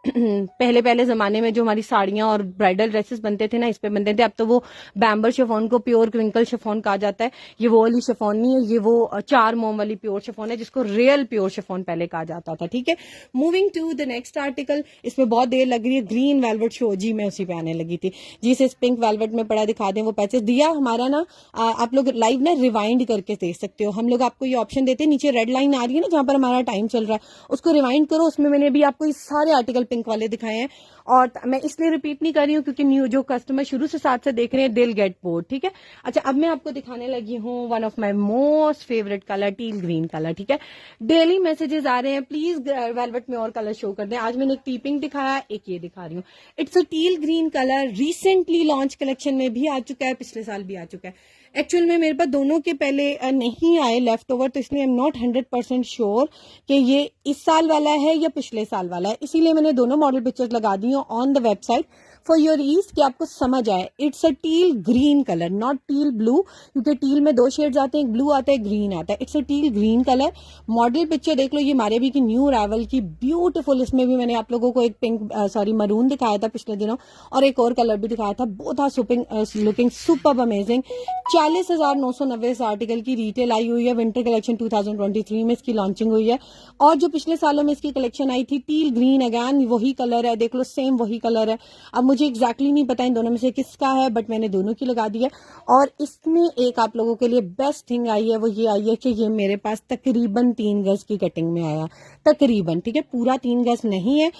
पहले जमाने में जो हमारी साड़ियां और ब्राइडल ड्रेसेस बनते थे ना, इस पे बनते थे। अब तो वो बैम्बर शिफॉन को प्योर क्रिंकल शिफॉन कहा जाता है। ये वो वाली शिफॉन नहीं है, ये वो 4 मोम वाली प्योर शिफॉन है, जिसको रियल प्योर शिफॉन पहले कहा जाता था, ठीक है। Moving to the next article, इसमें बहुत देर लग रही है, ग्रीन वेलवेट शो जी, मैं उसी पे आने लगी थी जी। से पिंक वेलवेट में पड़ा दिखा दें वो पैचेस दिया हमारा ना, आप लोग लाइव ना रिवाइंड करके देख सकते हो। हम लोग आपको ये ऑप्शन देते हैं, नीचे रेड लाइन आ रही है ना जहां पर हमारा टाइम चल रहा है, उसको रिवाइंड करो। उसमें मैंने भी आपको सारे आर्टिकल पिंक वाले दिखाए हैं, और मैं इसलिए रिपीट नहीं कर रही हूँ क्योंकि न्यू जो कस्टमर शुरू से साथ से देख रहे हैं दिल गेट बोर्ड, ठीक है। अच्छा, अब मैं आपको दिखाने लगी हूँ one of my most favourite colour, till green colour, ठीक है। डेली मैसेजेस आ रहे हैं, प्लीज वेलवेट में और कलर शो कर दें। आज मैंने एक टीपिंग दिखाया, एक ये दिखा रही हूँ। It's a teal green colour, recently launch collection में भी आ चुका है, पिछले साल भी आ चुका है। एक्चुअल में मेरे पास दोनों के पहले नहीं आए लेफ्ट ओवर, तो इसलिए आई एम नॉट 100% श्योर कि ये इस साल वाला है या पिछले साल वाला है, इसीलिए मैंने दोनों मॉडल पिक्चर्स लगा दी हैं on the website for your ease कि आपको समझ आए। It's a teal green colour, not teal blue, क्योंकि टील में 2 शेड्स आते हैं, एक ब्लू आता है, ग्रीन आता है। It's a teal green colour. Model picture देख लो, ये मारे भी की न्यू अराइवल की ब्यूटीफुल, इसमें भी मैंने आप लोगों को एक पिंक मरून दिखाया था पिछले दिनों, और एक और कलर भी दिखाया था, both are looking superb amazing. 40,990 इस आर्टिकल की रिटेल आई हुई है। विंटर कलेक्शन 2023 में इसकी लॉन्चिंग हुई है, और जो पिछले सालों में इसकी कलेक्शन आई थी टील ग्रीन, अगैन वही कलर है, देख लो सेम वही कलर है। अब मुझे एग्जैक्टली नहीं पता इन दोनों में से किसका है, बट मैंने दोनों की लगा दी है। और इसमें एक आप लोगों के लिए बेस्ट थिंग आई है, वो ये आई है कि ये मेरे पास तकरीबन 3 गज की कटिंग में आया, तकरीबन, ठीक है, पूरा 3 गज नहीं है।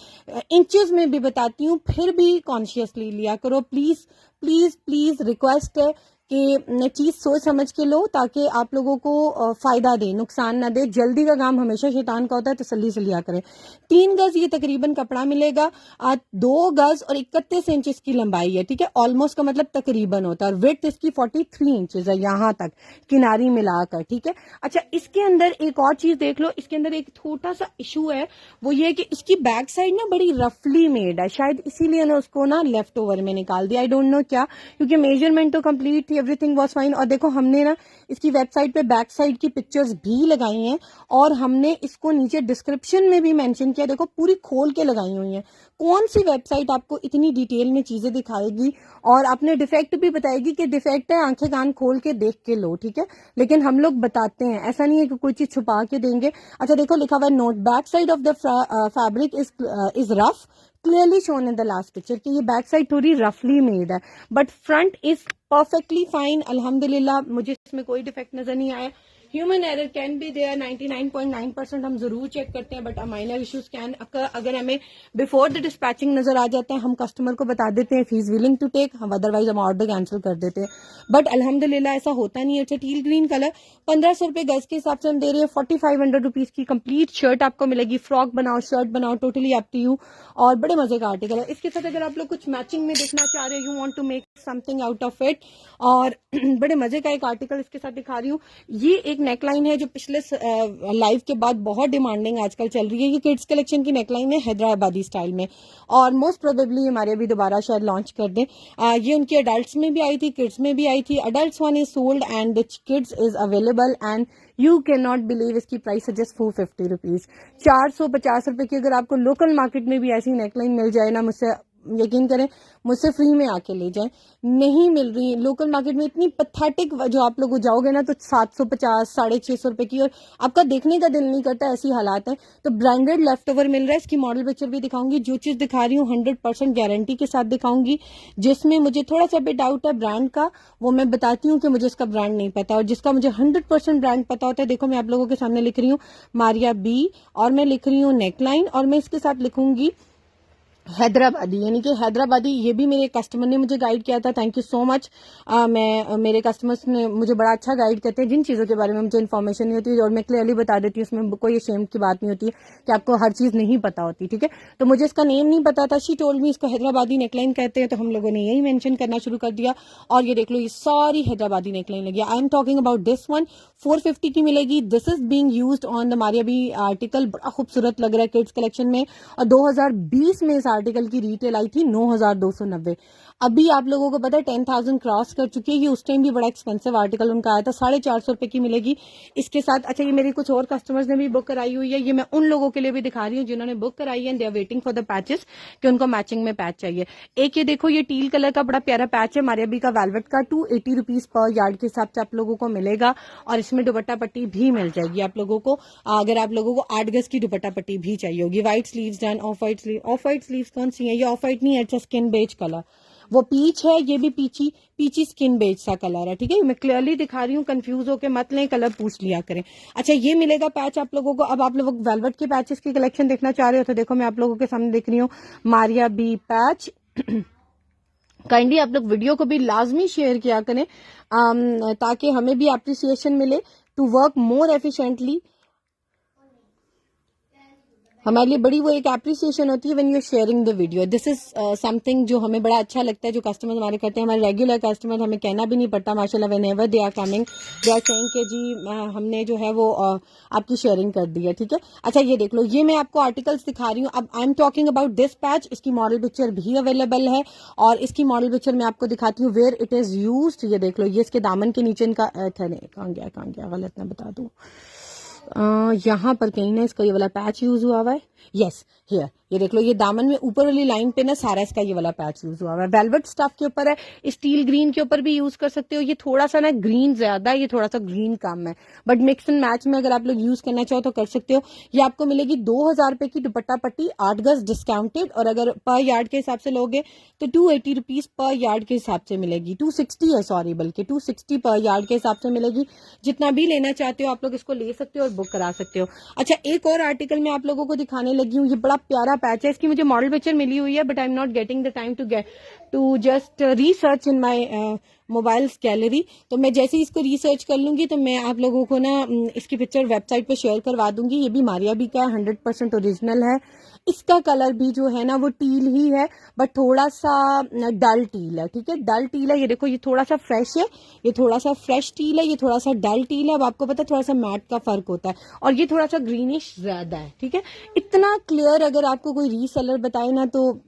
इंचेस में भी बताती हूँ, फिर भी कॉन्शियसली लिया करो प्लीज प्लीज प्लीज, रिक्वेस्ट है कि चीज सोच समझ के लो, ताकि आप लोगों को फायदा दे, नुकसान ना दे। जल्दी का काम हमेशा शैतान का होता है, तसल्ली से लिया करें। 3 गज ये तकरीबन कपड़ा मिलेगा, 2 गज और 31 इंच इसकी लंबाई है, ठीक है, ऑलमोस्ट का मतलब तकरीबन होता है, और विड्थ इसकी 43 इंचेस है यहां तक किनारी मिलाकर, ठीक है। अच्छा, इसके अंदर एक और चीज देख लो, इसके अंदर एक छोटा सा इशू है, वो ये कि इसकी बैक साइड ना बड़ी रफली मेड है, शायद इसीलिए ना उसको ना लेफ्ट ओवर में निकाल दिया, आई डोंट नो क्या, क्योंकि मेजरमेंट तो कंप्लीट थी, एवरीथिंग वाज फाइन। और देखो हमने ना इसकी वेबसाइट पे बैक साइड की पिक्चर्स भी लगाई हैं, और हमने इसको नीचे डिस्क्रिप्शन में भी मेंशन किया, देखो पूरी खोल के लगाई हुई हैं। कौन सी वेबसाइट आपको इतनी डिटेल में चीजें दिखाएगी और अपने डिफेक्ट भी बताएगी कि डिफेक्ट है, आंखें कान खोल के देख के लो, ठीक है। लेकिन हम लोग बताते हैं, ऐसा नहीं है कि कोई चीज छुपा के देंगे। अच्छा देखो, लिखा हुआ है note, back side of the fabric is rough, clearly shown in the last picture, कि ये बैक साइड थोड़ी रफली मेड है, but front is perfectly fine, अल्हम्दुलिल्लाह, मुझे इसमें कोई डिफेक्ट नजर नहीं आया। Human error can be there, 99.9% हम जरूर चेक करते हैं, but minor issues can occur. अगर हमें बिफोर द डिस्पैचिंग नजर आ जाते हैं, हम कस्टमर को बता देते हैं, फीस विलिंग टू टेक, हम अदरवाइज हम ऑर्डर कैंसिल कर देते हैं, बट अल्हम्दुलिल्लाह ऐसा होता नहीं है। अच्छा, टील ग्रीन कलर 1500 रुपए गज के हिसाब से हम दे रहे हैं, 4500 रुपीज की कंप्लीट शर्ट आपको मिलेगी। फ्रॉक बनाओ, शर्ट बनाओ, टोटली अप टू यू, और बड़े मजे का आर्टिकल है। इसके साथ अगर आप लोग कुछ मैचिंग में देखना चाह रहे हो, you want to make something out of it, और बड़े मजे का एक आर्टिकल इसके साथ दिखा रही हूँ। ये एक नेकलाइन है जो पिछले लाइव के बाद बहुत डिमांडिंग आजकल चल रही है। ये किड्स कलेक्शन की नेकलाइन है हैदराबादी स्टाइल में, और मोस्ट प्रोबेबली हमारे अभी दोबारा शायद लॉन्च कर दें। ये उनकी अडल्ट्स में भी आई थी, किड्स में भी आई थी। Adults one is sold and kids is available, and you can not believe इसकी प्राइस है जस्ट 450 रुपीज, 450 रुपए की। अगर आपको लोकल मार्केट में भी ऐसी नेकलाइन मिल जाए ना, मुझसे यकीन करें, मुझसे फ्री में आके ले जाएं, नहीं मिल रही लोकल मार्केट में। इतनी पथेटिक, जो आप लोग जाओगे ना तो 750 650 रुपए की, और आपका देखने का दिल नहीं करता, ऐसी हालात है। तो ब्रांडेड लेफ्ट ओवर मिल रहा है। इसकी मॉडल पिक्चर भी दिखाऊंगी, जो चीज दिखा रही हूँ 100% गारंटी के साथ दिखाऊंगी। जिसमें मुझे थोड़ा सा भी डाउट है ब्रांड का, वो मैं बताती हूँ कि मुझे इसका ब्रांड नहीं पता, और जिसका मुझे 100% ब्रांड पता होता है, देखो मैं आप लोगों के सामने लिख रही हूँ मारिया बी, और मैं लिख रही हूँ नेकलाइन, और मैं इसके साथ लिखूंगी हैदराबादी, यानी कि हैदराबादी। ये भी मेरे कस्टमर ने मुझे गाइड किया था, थैंक यू सो मच। मेरे कस्टमर्स ने मुझे बड़ा अच्छा गाइड करते हैं, जिन चीज़ों के बारे में मुझे इन्फॉर्मेशन नहीं होती, और मैं क्लियरली बता देती हूँ, उसमें कोई शेम की बात नहीं होती कि आपको हर चीज़ नहीं पता होती, ठीक है। तो मुझे इसका नेम नहीं पता था, शी टोल्ड मी इसको हैदराबादी नेकलाइन कहते हैं, तो हम लोगों ने यही मेंशन करना शुरू कर दिया। और ये देख लो, ये सारी हैदराबादी नेकलाइन लगी। I am talking about this one, 450 की मिलेगी। This is being used on the Maria B article, बड़ा खूबसूरत लग रहा है किड्स कलेक्शन में, और 2020 में इस आर्टिकल की रिटेल आई थी 9,290। अभी आप लोगों को पता है 10,000 क्रॉस कर चुकी है। ये उस टाइम भी बड़ा एक्सपेंसिव आर्टिकल उनका आया था, 450 रुपए की मिलेगी इसके साथ। अच्छा, ये मेरी कुछ और कस्टमर्स ने भी बुक कराई हुई है, ये मैं उन लोगों के लिए भी दिखा रही हूँ जिन्होंने बुक कराई है, they are waiting for the patches, कि उनको मैचिंग में पैच चाहिए। एक ये देखो, ये टील कलर का बड़ा प्यारा पैच है मारिया बी का, वेलवेट का, 280 रुपीज पर यार्ड के हिसाब से आप लोगों को मिलेगा, और इसमें दुपट्टा पट्टी भी मिल जाएगी आप लोगों को। अगर आप लोगों को 8 गज की दुपट्टा पट्टी भी चाहिए होगी। White sleeves done, of white sleeve, of white sleeves कौन सी है? ये ऑफ व्हाइट नहीं है, अच्छा स्किन बेज कलर, वो पीच है, ये भी पीची स्किन बेज सा कलर है, ठीक है। मैं क्लियरली दिखा रही हूँ, कंफ्यूज होके मत लें, कलर पूछ लिया करें। अच्छा, ये मिलेगा पैच आप लोगों को। अब आप लोग वेलवेट के पैचेस की कलेक्शन देखना चाह रहे हो, तो देखो मैं आप लोगों के सामने देख रही हूँ मारिया बी पैच। काइंडली आप लोग वीडियो को भी लाजमी शेयर किया करें, ताकि हमें भी अप्रिसिएशन मिले टू वर्क मोर एफिशिएंटली। हमारे लिए बड़ी वो एक एप्रिसिएशन होती है when you sharing the video. This is something जो हमें बड़ा अच्छा लगता है, जो कस्टमर्स हमारे करते हैं, हमारे रेगुलर कस्टमर, हमें कहना भी नहीं पड़ता माशाल्लाह, whenever they are coming they are saying कि जी हमने जो है वो आपकी शेयरिंग कर दी है, ठीक है। अच्छा ये देख लो, ये मैं आपको आर्टिकल्स दिखा रही हूँ। अब आई am talking about this patch, इसकी मॉडल पिक्चर भी अवेलेबल है और इसकी मॉडल पिक्चर मैं आपको दिखाती हूँ वेयर इट इज यूज्ड। ये देख लो, ये इसके दामन के नीचे इनका कहाँ गया गलत ना बता दूं, यहाँ पर कहीं ना इसका ये वाला पैच यूज हुआ हुआ है। यस हियर, ये देख लो, ये दामन में ऊपर वाली लाइन पे ना सारा इसका ये वाला पैच यूज हुआ हुआ है। वेलवेट स्टफ के ऊपर है, स्टील ग्रीन के ऊपर भी यूज कर सकते हो। ये थोड़ा सा ना ग्रीन ज्यादा है, ये थोड़ा सा ग्रीन कम है, बट मिक्स एंड मैच में अगर आप लोग यूज करना चाहो तो कर सकते हो। ये आपको मिलेगी 2000 रुपए की दुपट्टा पट्टी, 8 गज डिस्काउंटेड, और अगर पर यार्ड के हिसाब से लोगे तो 280 रुपीज पर यार्ड के हिसाब से मिलेगी। 260 है सॉरी, बल्कि 260 पर यार्ड के हिसाब से मिलेगी। जितना भी लेना चाहते हो आप लोग इसको ले सकते हो और बुक करा सकते हो। अच्छा एक और आर्टिकल मैं आप लोगों को दिखाने लगी हूँ, ये बड़ा प्यारा पैच है, इसकी मुझे मॉडल पिक्चर मिली हुई है but I am not getting the time to just research in my mobile's gallery. तो मैं जैसे ही इसको रिसर्च कर लूंगी तो मैं आप लोगों को ना इसकी पिक्चर वेबसाइट पे शेयर करवा दूंगी। ये भी मारिया बी का 100% ओरिजिनल है। इसका कलर भी जो है ना वो टील ही है, बट थोड़ा सा डल टील है, ठीक है, डल टील है। ये देखो, ये थोड़ा सा फ्रेश है, ये थोड़ा सा फ्रेश टील है, ये थोड़ा सा डल टील है। अब आपको पता है थोड़ा सा मैट का फर्क होता है, और ये थोड़ा सा ग्रीनिश ज्यादा है, ठीक है। इतना क्लियर अगर आपको कोई रीसेलर बताए ना तो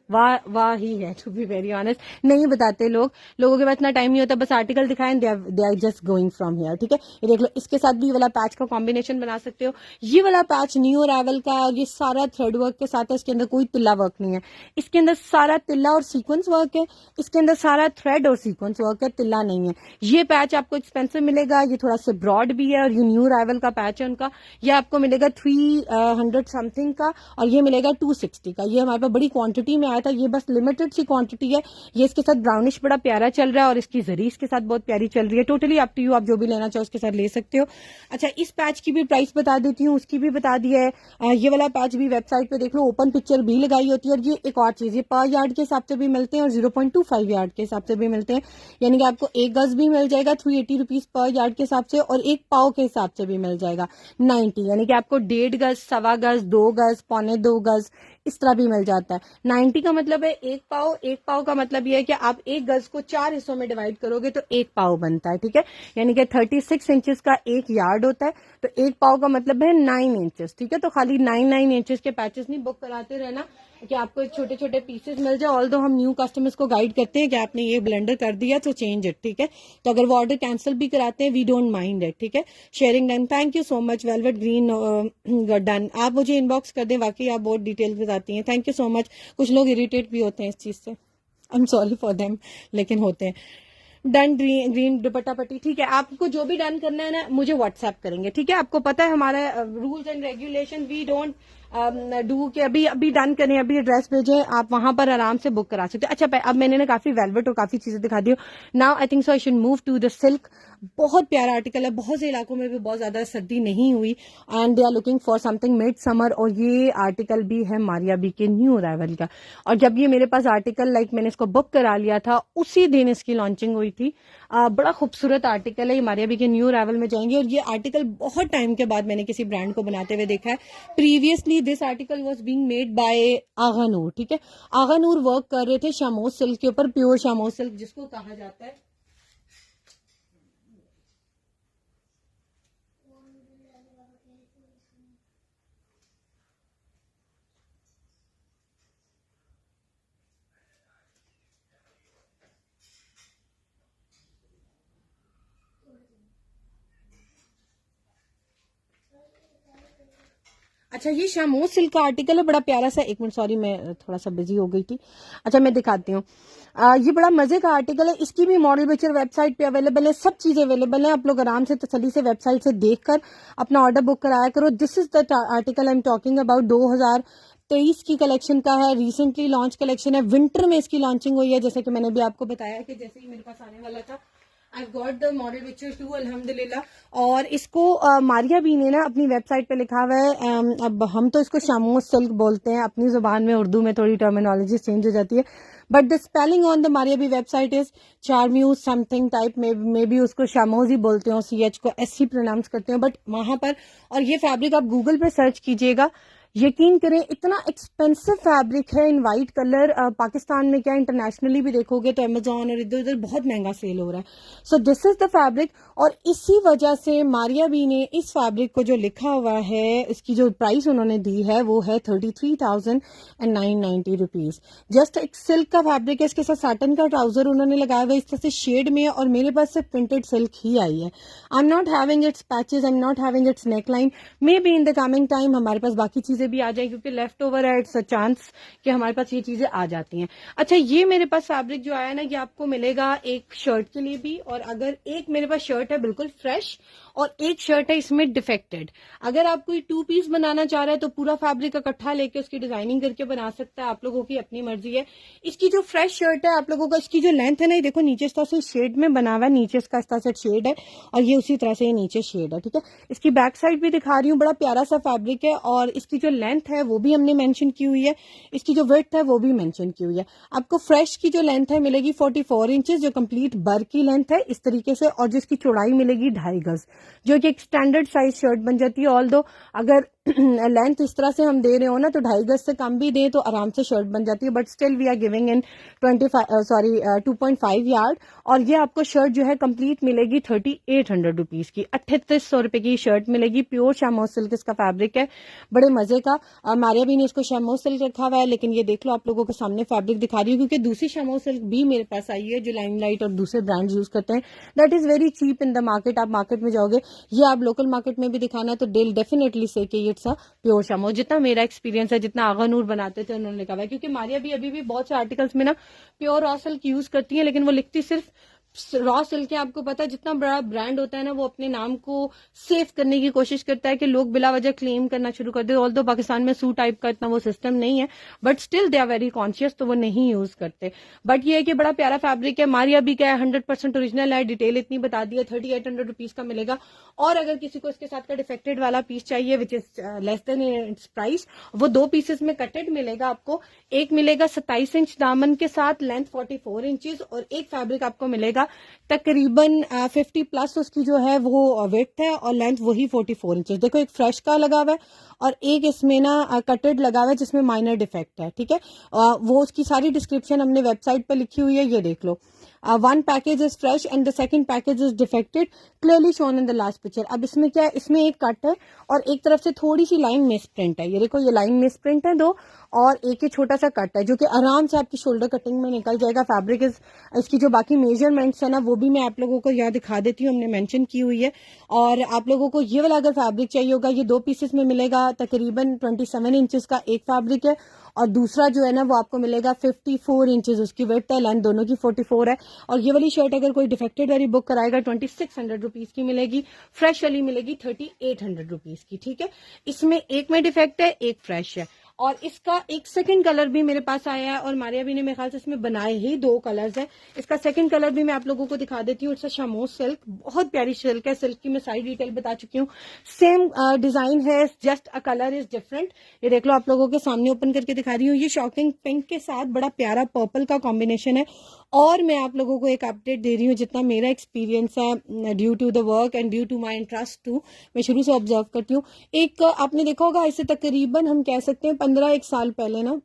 वाह ही है, टू बी वेरी ऑनेस्ट। नहीं बताते लोगों के पास इतना टाइम नहीं होता, बस आर्टिकल दिखाएं, they are just going from here, ठीक है। ये देख लो, इसके साथ भी ये वाला पैच का कॉम्बिनेशन बना सकते हो। ये वाला पैच न्यू अराइवल का है और ये सारा थ्रेड वर्क के साथ है, इसके अंदर कोई तिल्ला वर्क नहीं है, इसके अंदर सारा तिल्ला और सीक्वेंस वर्क है, इसके अंदर सारा थ्रेड और सीक्वेंस वर्क है, तिल्ला नहीं है। ये पैच आपको एक्सपेंसिव मिलेगा, ये थोड़ा सा ब्रॉड भी है और ये न्यू अराइवल का पैच है उनका। ये आपको मिलेगा 300 समथिंग का और ये मिलेगा 260 का। ये हमारे पास बड़ी क्वांटिटी में आया था, ये बस लिमिटेड सी क्वांटिटी है। ये इसके साथ ब्राउनिश बड़ा प्यारा चल रहा है और इसकी जरी इसके साथ बहुत प्यारी चल रही है। टोटली अप टू यू, आप जो भी लेना चाहो उसके साथ ले सकते हो। अच्छा इस पैच की भी प्राइस बता देती हूँ, उसकी भी बता दिया है। ये वाला पैच भी वेबसाइट पे देख लो, ओपन पिक्चर भी लगाई होती है। और ये एक और चीज, ये पर यार्ड के हिसाब से भी मिलते हैं और 0.25 यार्ड के हिसाब से भी मिलते हैं, यानी कि आपको 1 गज भी मिल जाएगा 380 रुपीज पर यार्ड के हिसाब से, और 1 पाव के हिसाब से भी मिल जाएगा 90, यानी कि आपको 1.5 गज, 1.25 गज, 2 गज, 2.25 गज इस तरह भी मिल जाता है। 90 का मतलब है 1 पाव, 1 पाव का मतलब यह है कि आप 1 गज को 4 हिस्सों में डिवाइड करोगे तो 1 पाव बनता है, ठीक है। यानी कि 36 इंचेस का 1 यार्ड होता है, तो 1 पाव का मतलब है 9 इंचेस, ठीक है। तो खाली 9 इंचेस के पैचेस नहीं बुक कराते रहना कि आपको छोटे छोटे पीसेस मिल जाए। ऑल्दो हम न्यू कस्टमर्स को गाइड करते हैं कि आपने ये ब्लेंडर कर दिया तो चेंज इट, ठीक है। तो अगर वो ऑर्डर कैंसिल भी कराते हैं, वी डोंट माइंड इट, ठीक है। Sharing done, thank you so much. Velvet green done, आप मुझे इनबॉक्स कर दें, वाकई आप बहुत डिटेल्स बताती हैं, थैंक यू सो मच। कुछ लोग इरिटेट भी होते हैं इस चीज से, I am sorry for them, लेकिन होते हैं। डन ग्रीन दुपट्टा पट्टी, ठीक है। आपको जो भी डन करना है ना मुझे व्हाट्सएप करेंगे, ठीक है। आपको पता है हमारा rules and regulation, we don't do के अभी डन करें, अभी एड्रेस भेजे, आप वहां पर आराम से बुक करा सकते हैं। अच्छा अब मैंने ना काफी वेलवेट और काफी चीजें दिखा दी। Now I think so I should move to the silk. बहुत प्यारा आर्टिकल है, बहुत से इलाकों में भी बहुत ज्यादा सर्दी नहीं हुई and they are looking for something mid summer, और ये आर्टिकल भी है मारिया बी के न्यू अराइवल का। और जब ये मेरे पास आर्टिकल मैंने इसको बुक करा लिया था उसी दिन इसकी लॉन्चिंग हुई थी। बड़ा खूबसूरत आर्टिकल है, ये मारिया बी के न्यू अराइवल में जाएंगे। और ये आर्टिकल बहुत टाइम के बाद मैंने किसी ब्रांड को बनाते हुए देखा है। Previously this article was being made by Agha Noor, ठीक है। आगा नूर वर्क कर रहे थे शामोज सिल्क के ऊपर, प्योर शामोज सिल्क जिसको कहा जाता है। अच्छा ये शामोज सिल्क का आर्टिकल है, बड़ा प्यारा सा। एक मिनट सॉरी, मैं थोड़ा सा बिजी हो गई थी। अच्छा मैं दिखाती हूँ, ये बड़ा मजे का आर्टिकल है। इसकी भी मॉडल पिक्चर वेबसाइट पे अवेलेबल है, सब चीजें अवेलेबल है। आप लोग आराम से तसल्ली से वेबसाइट से देखकर अपना ऑर्डर बुक कराया करो। This is the article I am talking about. 2023 की कलेक्शन का है, रिसेंटली लॉन्च कलेक्शन है, विंटर में इसकी लॉन्चिंग हुई है। जैसे कि मैंने भी आपको बताया कि जैसे ही मेरे पास आने वाला था, I got the model picture too अल्हम्दुलिल्लाह। और इसको मारिया बी ने ना अपनी वेबसाइट पे लिखा हुआ है, अब हम तो इसको शामोज सिल्क बोलते हैं अपनी जुबान में, उर्दू में थोड़ी टर्मिनोलॉजी चेंज हो जाती है, but the spelling on the Maria B website is charmeuse something type में भी उसको शामोज ही बोलते हैं, CH को SC प्रोनाउंस करते हैं बट वहां पर। और ये फैब्रिक आप गूगल पे सर्च कीजिएगा, यकीन करें इतना एक्सपेंसिव फैब्रिक है इन वाइट कलर। पाकिस्तान में क्या इंटरनेशनली भी देखोगे तो अमेजोन और इधर उधर बहुत महंगा सेल हो रहा है। So this is the fabric, और इसी वजह से मारिया बी ने इस फैब्रिक को जो लिखा हुआ है, इसकी जो प्राइस उन्होंने दी है वो है 33,990 रुपीज। जस्ट एक सिल्क का फैब्रिक है, इसके साथ साटन का ट्राउजर उन्होंने लगाया हुआ है इस तरह से शेड में, और मेरे पास सिर्फ प्रिंटेड सिल्क ही आई है। I am not having its patches, I am not having its neckline. May be in the coming time हमारे पास बाकी चीजें भी आ जाए, क्योंकि लेफ्ट ओवर है, इट्स अ चांस कि हमारे पास ये चीजें आ जाती हैं। अच्छा, ये मेरे पास फैब्रिक जो आया ना, ये आपको मिलेगा एक शर्ट के लिए भी, और अगर एक मेरे पास शर्ट है बिल्कुल फ्रेश और एक शर्ट है इसमें डिफेक्टेड। अगर आप कोई 2 पीस बनाना चाह रहे हैं तो पूरा फैब्रिक इकट्ठा लेके उसकी डिजाइनिंग करके बना सकता है, आप लोगों की अपनी मर्जी है। इसकी जो फ्रेश शर्ट है आप लोगों का, इसकी जो लेंथ है ना, ये देखो नीचे इस तरह से शेड में बना हुआ है, नीचे इसका इस तरह से शेड है और ये उसी तरह से ये नीचे शेड है, ठीक है। इसकी बैक साइड भी दिखा रही हूँ, बड़ा प्यारा सा फैब्रिक है, और इसकी जो लेंथ है वो भी हमने मेंशन की हुई है, इसकी जो विड्थ है वो भी मेंशन की हुई है। आपको फ्रेश की जो लेंथ है मिलेगी 44 इंचेस, जो कंप्लीट बर की लेंथ है इस तरीके से, और जिसकी चौड़ाई मिलेगी 2.5 गज, जो कि एक स्टैंडर्ड साइज शर्ट बन जाती है। ऑल दो अगर लेंथ इस तरह से हम दे रहे हो ना तो 2.5 गज से कम भी दें तो आराम से शर्ट बन जाती है, but still we are giving in 2.5 yard. और ये आपको शर्ट जो है कंप्लीट मिलेगी 3800 रुपीज की, 3800 रुपए की शर्ट मिलेगी। प्योर शैमो सिल्क इसका फैब्रिक है, बड़े मजे का। मारिया भी ने इसको शैमो सिल्क रखा हुआ है, लेकिन ये देख लो आप लोगों के सामने फैब्रिक दिखा रही हूँ, क्योंकि दूसरी शैमो सिल्क भी मेरे पास आई है जो लाइमलाइट और दूसरे ब्रांड यूज करते हैं। That is very cheap in the market. आप मार्केट में जाओगे, ये आप लोकल मार्केट में भी दिखाना है तो दिल डेफिनेटली से कि इट्स अ प्योर शैमो। जितना मेरा एक्सपीरियंस है, जितना आगा नूर बनाते थे उन्होंने कहा है, क्योंकि मारिया भी अभी भी बहुत से आर्टिकल्स में ना प्योर रॉ सिल्क यूज करती है, लेकिन वो लिखती सिर्फ रॉ सिल्क है। आपको पता है जितना बड़ा ब्रांड होता है ना, वो अपने नाम को सेव करने की कोशिश करता है कि लोग बिला वजह क्लेम करना शुरू कर दे। ऑल दो पाकिस्तान में सूट टाइप का इतना वो सिस्टम नहीं है, but still they are very conscious, तो वो नहीं यूज करते। बट ये है कि बड़ा प्यारा फैब्रिक है। मारिया भी क्या है, 100% ओरिजिनल है। डिटेल इतनी बता दी है, 3800 रुपीज का मिलेगा। और अगर किसी को इसके साथ का डिफेक्टेड वाला पीस चाहिए which is less than it's price, वो 2 पीसेस में कटेड मिलेगा आपको। एक मिलेगा 27 इंच दामन के साथ, लेंथ 44 इंचेस, और एक फैब्रिक आपको मिलेगा तकरीबन 50 प्लस उसकी जो है वो विड्थ है, और लेंथ वही 44 इंचेस। देखो एक फ्रेश का लगा हुआ है और एक इसमें ना कटेड लगा हुआ है जिसमें माइनर डिफेक्ट है, ठीक है। वो उसकी सारी डिस्क्रिप्शन हमने वेबसाइट पर लिखी हुई है, ये देख लो। One package is fresh and the second package is defected, clearly shown in the last picture. अब इसमें क्या है, इसमें एक कट है और एक तरफ से थोड़ी सी लाइन मिस प्रिंट है, ये देखो ये लाइन मिस प्रिंट है 2, और एक ही छोटा सा कट है जो कि आराम से आपकी शोल्डर कटिंग में निकल जाएगा। फैब्रिक इज, इसकी जो बाकी मेजरमेंट्स है ना वो भी मैं आप लोगों को यहाँ दिखा देती हूँ, हमने मेंशन की हुई है। और आप लोगों को ये वाला अगर फैब्रिक चाहिए होगा, ये 2 पीसेस में मिलेगा। तकरीबन 27 इंचेस का एक फैब्रिक है, और दूसरा जो है ना वो आपको मिलेगा 54 इंचेस उसकी विड्थ है, लेंथ दोनों की 44 है। और ये वाली शर्ट अगर कोई डिफेक्टेड वाली बुक कराएगा 2600 रुपीज की मिलेगी, फ्रेश वाली मिलेगी 3800 रुपीज की, ठीक है। इसमें एक में डिफेक्ट है, एक फ्रेश है। और इसका एक सेकंड कलर भी मेरे पास आया है, और मारिया भी ने मेरे ख्याल से इसमें बनाए ही 2 कलर्स हैं। इसका सेकंड कलर भी मैं आप लोगों को दिखा देती हूँ। इट्स अ शमो सिल्क, बहुत प्यारी सिल्क है। सिल्क की मैं सारी डिटेल बता चुकी हूँ। सेम डिजाइन है, just a colour is different. ये देख लो आप लोगों के सामने ओपन करके दिखा रही हूँ। ये शॉकिंग पिंक के साथ बड़ा प्यारा पर्पल का कॉम्बिनेशन है। और मैं आप लोगों को एक अपडेट दे रही हूँ, जितना मेरा एक्सपीरियंस है due to the work and due to my interest too, मैं शुरू से ऑब्जर्व करती हूँ। एक आपने देखा होगा, इससे तकरीबन हम कह सकते हैं 15-1 साल पहले ना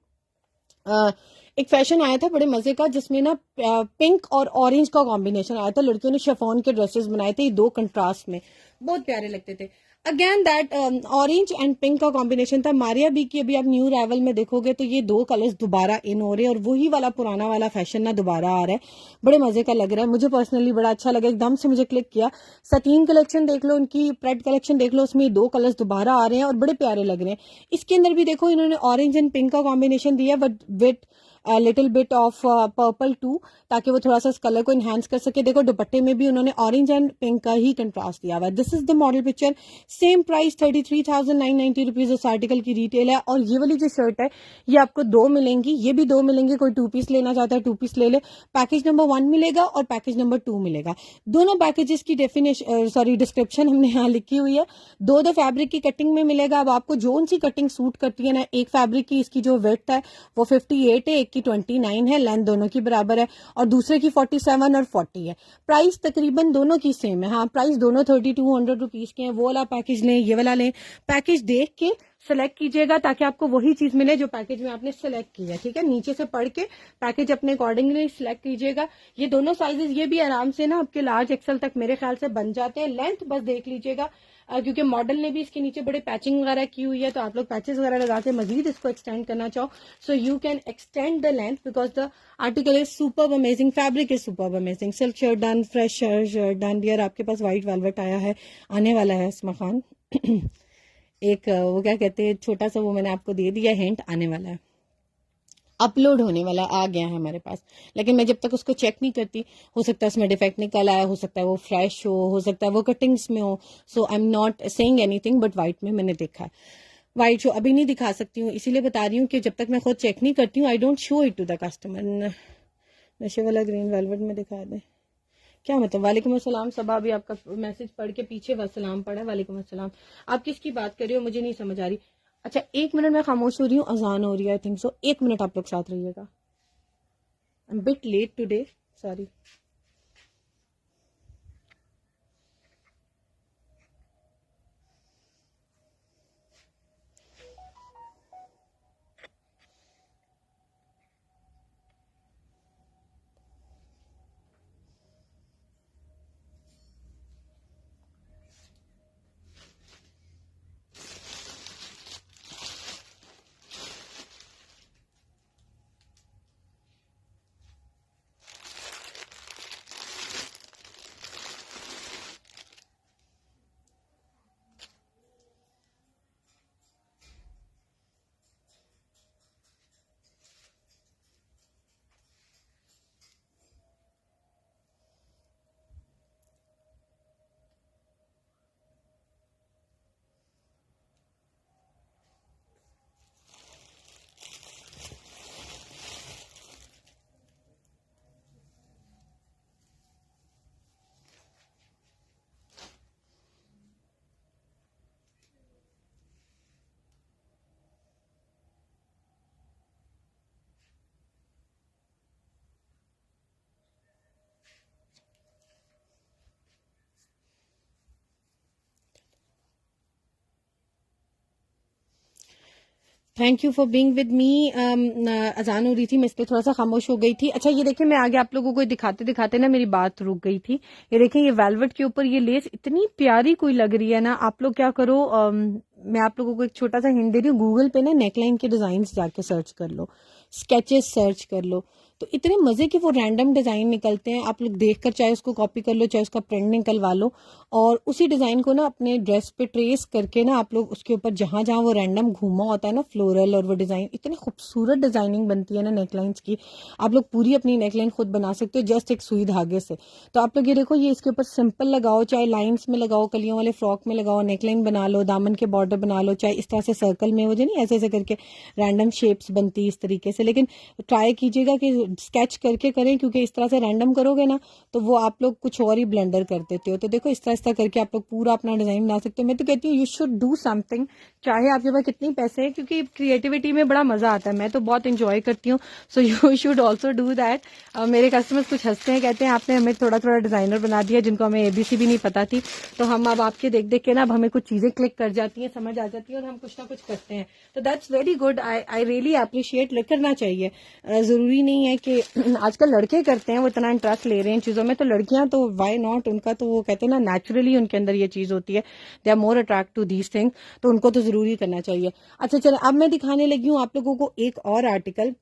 एक फैशन आया था बड़े मजे का, जिसमें ना पिंक और ऑरेंज का कॉम्बिनेशन आया था। लड़कियों ने शिफॉन के ड्रेसेस बनाए थे, ये 2 कंट्रास्ट में बहुत प्यारे लगते थे। Again that orange and pink का कॉम्बिनेशन था। मारिया बी की अभी आप न्यू राइवल में देखोगे तो ये 2 कलर्स दोबारा इन हो रहे हैं, और वही वाला पुराना वाला फैशन ना दोबारा आ रहा है। बड़े मजे का लग रहा है, मुझे पर्सनली बड़ा अच्छा लगा, एकदम से मुझे क्लिक किया। सतीन कलेक्शन देख लो, उनकी प्रेड कलेक्शन देख लो, उसमें 2 कलर्स दोबारा आ रहे हैं और बड़े प्यारे लग रहे हैं। इसके अंदर भी देखो इन्होंने ऑरेंज एंड पिंक का कॉम्बिनेशन दिया, but with little bit of purple too, ताकि वो थोड़ा सा इस कलर को इनहेंस कर सके। देखो दुपट्टे में भी उन्होंने ऑरेंज एंड पिंक का ही कंट्रास्ट दिया हुआ है। This is the model picture. Same price 33,990 rupees इस आर्टिकल की रिटेल है। और ये वाली जो शर्ट है ये आपको 2 मिलेंगी, ये भी 2 मिलेंगे। कोई 2 पीस लेना चाहता है 2 पीस ले ले। पैकेज नंबर 1 मिलेगा और पैकेज नंबर 2 मिलेगा। दोनों पैकेजेस की डेफिनेशन डिस्क्रिप्शन हमने यहाँ लिखी हुई है। 2 फैब्रिक की कटिंग में मिलेगा। अब आपको जोन सी कटिंग सूट करती है ना, एक फैब्रिक की इसकी जो विड्थ है वो 58 है, एक इसकी 29 है, लेंथ दोनों की बराबर है, और दूसरे की 47 और 40 है। प्राइस तकरीबन दोनों की सेम है। हाँ, प्राइस दोनों 3200 रुपीज के हैं। वो वाला पैकेज लें, ये वाला लें, पैकेज देख के सेलेक्ट कीजिएगा ताकि आपको वही चीज मिले जो पैकेज में आपने सेलेक्ट की है। ठीक है, नीचे से पढ़ के पैकेज अपने अकॉर्डिंगली सिलेक्ट कीजिएगा। ये दोनों साइजेस ये भी आराम से ना आपके लार्ज एक्सल तक मेरे ख्याल से बन जाते हैं। लेंथ बस देख लीजिएगा, क्योंकि मॉडल ने भी इसके नीचे बड़े पैचिंग वगैरह की हुई है, तो आप लोग पैचेस वगैरह लगा के मजीद इसको एक्सटेंड करना चाहो, so you can extend the length because the article is super amazing, fabric is super amazing. Silk shirt done, fresh shirt done. Dear आपके पास व्हाइट वेलवेट आया है, आने वाला है अस्मा खान। एक वो क्या कहते हैं, छोटा सा वो मैंने आपको दे दिया हिंट, आने वाला है, अपलोड होने वाला, आ गया है हमारे पास। लेकिन मैं जब तक उसको चेक नहीं करती, हो सकता है उसमें डिफेक्ट निकल आया, हो सकता है वो फ्रेश हो सकता है वो कटिंग्स में हो। So I am not saying anything, but white में मैंने देखा है। वाइट शो अभी नहीं दिखा सकती हूँ, इसीलिए बता रही हूँ कि जब तक मैं खुद चेक नहीं करती हूँ, I don't show it to the customer. नशे वाला ग्रीन वेलवेट में दिखा दे, क्या मतलब। वालेकुम अस्सलाम सबा, अभी आपका मैसेज पढ़ के पीछे वसलाम पढ़ा है, वालेकुम अस्सलाम। आप किसकी बात कर रही हो, मुझे नहीं समझ आ रही। अच्छा, 1 मिनट मैं खामोश हो रही हूँ, अजान हो रही है आई थिंक सो। 1 मिनट आप लोग साथ रहिएगा, I am bit late today, sorry. Thank you for being with me. अजान हो रही थी, मैं इसलिए थोड़ा सा खामोश हो गई थी। अच्छा, ये देखिए, मैं आगे आप लोगों को दिखाते दिखाते ना मेरी बात रुक गई थी। ये देखिए, ये वेलवेट के ऊपर ये लेस इतनी प्यारी कोई लग रही है ना। आप लोग क्या करो, मैं आप लोगों को एक छोटा सा हिंट दे रही हूँ, गूगल पे ना नेकलाइन के डिजाइन जाके सर्च कर लो, स्केचेस सर्च कर लो, तो इतने मजे के वो रैंडम डिजाइन निकलते हैं। आप लोग देखकर चाहे उसको कॉपी कर लो, चाहे उसका प्रिंट निकलवा लो, और उसी डिजाइन को ना अपने ड्रेस पे ट्रेस करके ना आप लोग उसके ऊपर जहां जहां वो रैंडम घूमा होता है ना फ्लोरल, और वो डिजाइन इतनी खूबसूरत डिजाइनिंग बनती है ना नेकलाइंस की। आप लोग पूरी अपनी नेकलाइन खुद बना सकते हो जस्ट एक सुई धागे से। तो आप लोग ये देखो, ये इसके ऊपर सिंपल लगाओ, चाहे लाइंस में लगाओ, कलियों वाले फ्रॉक में लगाओ, नेकलाइन बना लो, दामन के बॉर्डर बना लो, चाहे इस तरह से सर्कल में, वो जो नहीं ऐसे ऐसे करके रैंडम शेप्स बनती है इस तरीके से। लेकिन ट्राई कीजिएगा कि स्केच करके करें, क्योंकि इस तरह से रैंडम करोगे ना तो वो आप लोग कुछ और ही ब्लेंडर कर देते हो। तो देखो, इस तरह करके आप लोग पूरा अपना डिजाइन बना सकते हो। मैं तो कहती हूँ यू शुड डू समथिंग, चाहे आपके पास कितनी पैसे हैं, क्योंकि क्रिएटिविटी में बड़ा मजा आता है। मैं तो बहुत इंजॉय करती हूँ, so you should also do that. मेरे कस्टमर्स कुछ हंसते हैं, कहते हैं आपने हमें थोड़ा थोड़ा डिजाइनर बना दिया, जिनको हमें एबीसी भी नहीं पता थी। तो हम अब आपके देख देख के ना अब हमें कुछ चीजें क्लिक कर जाती हैं, समझ आ जाती है, और हम कुछ ना कुछ करते हैं। तो that's very good, I really appreciate. करना चाहिए, जरूरी नहीं है कि आजकल लड़के करते हैं, वो इतना इंटरेस्ट ले रहे हैं चीजों में, तो लड़कियां तो वाई नॉट, उनका तो वो कहते हैं ना नेचुरली उनके अंदर ये चीज होती है, they are more attract to these thing, तो उनको तो जरूरी करना चाहिए। अच्छा चलो, अब मैं दिखाने लगी हूँ आप लोगों को एक और आर्टिकल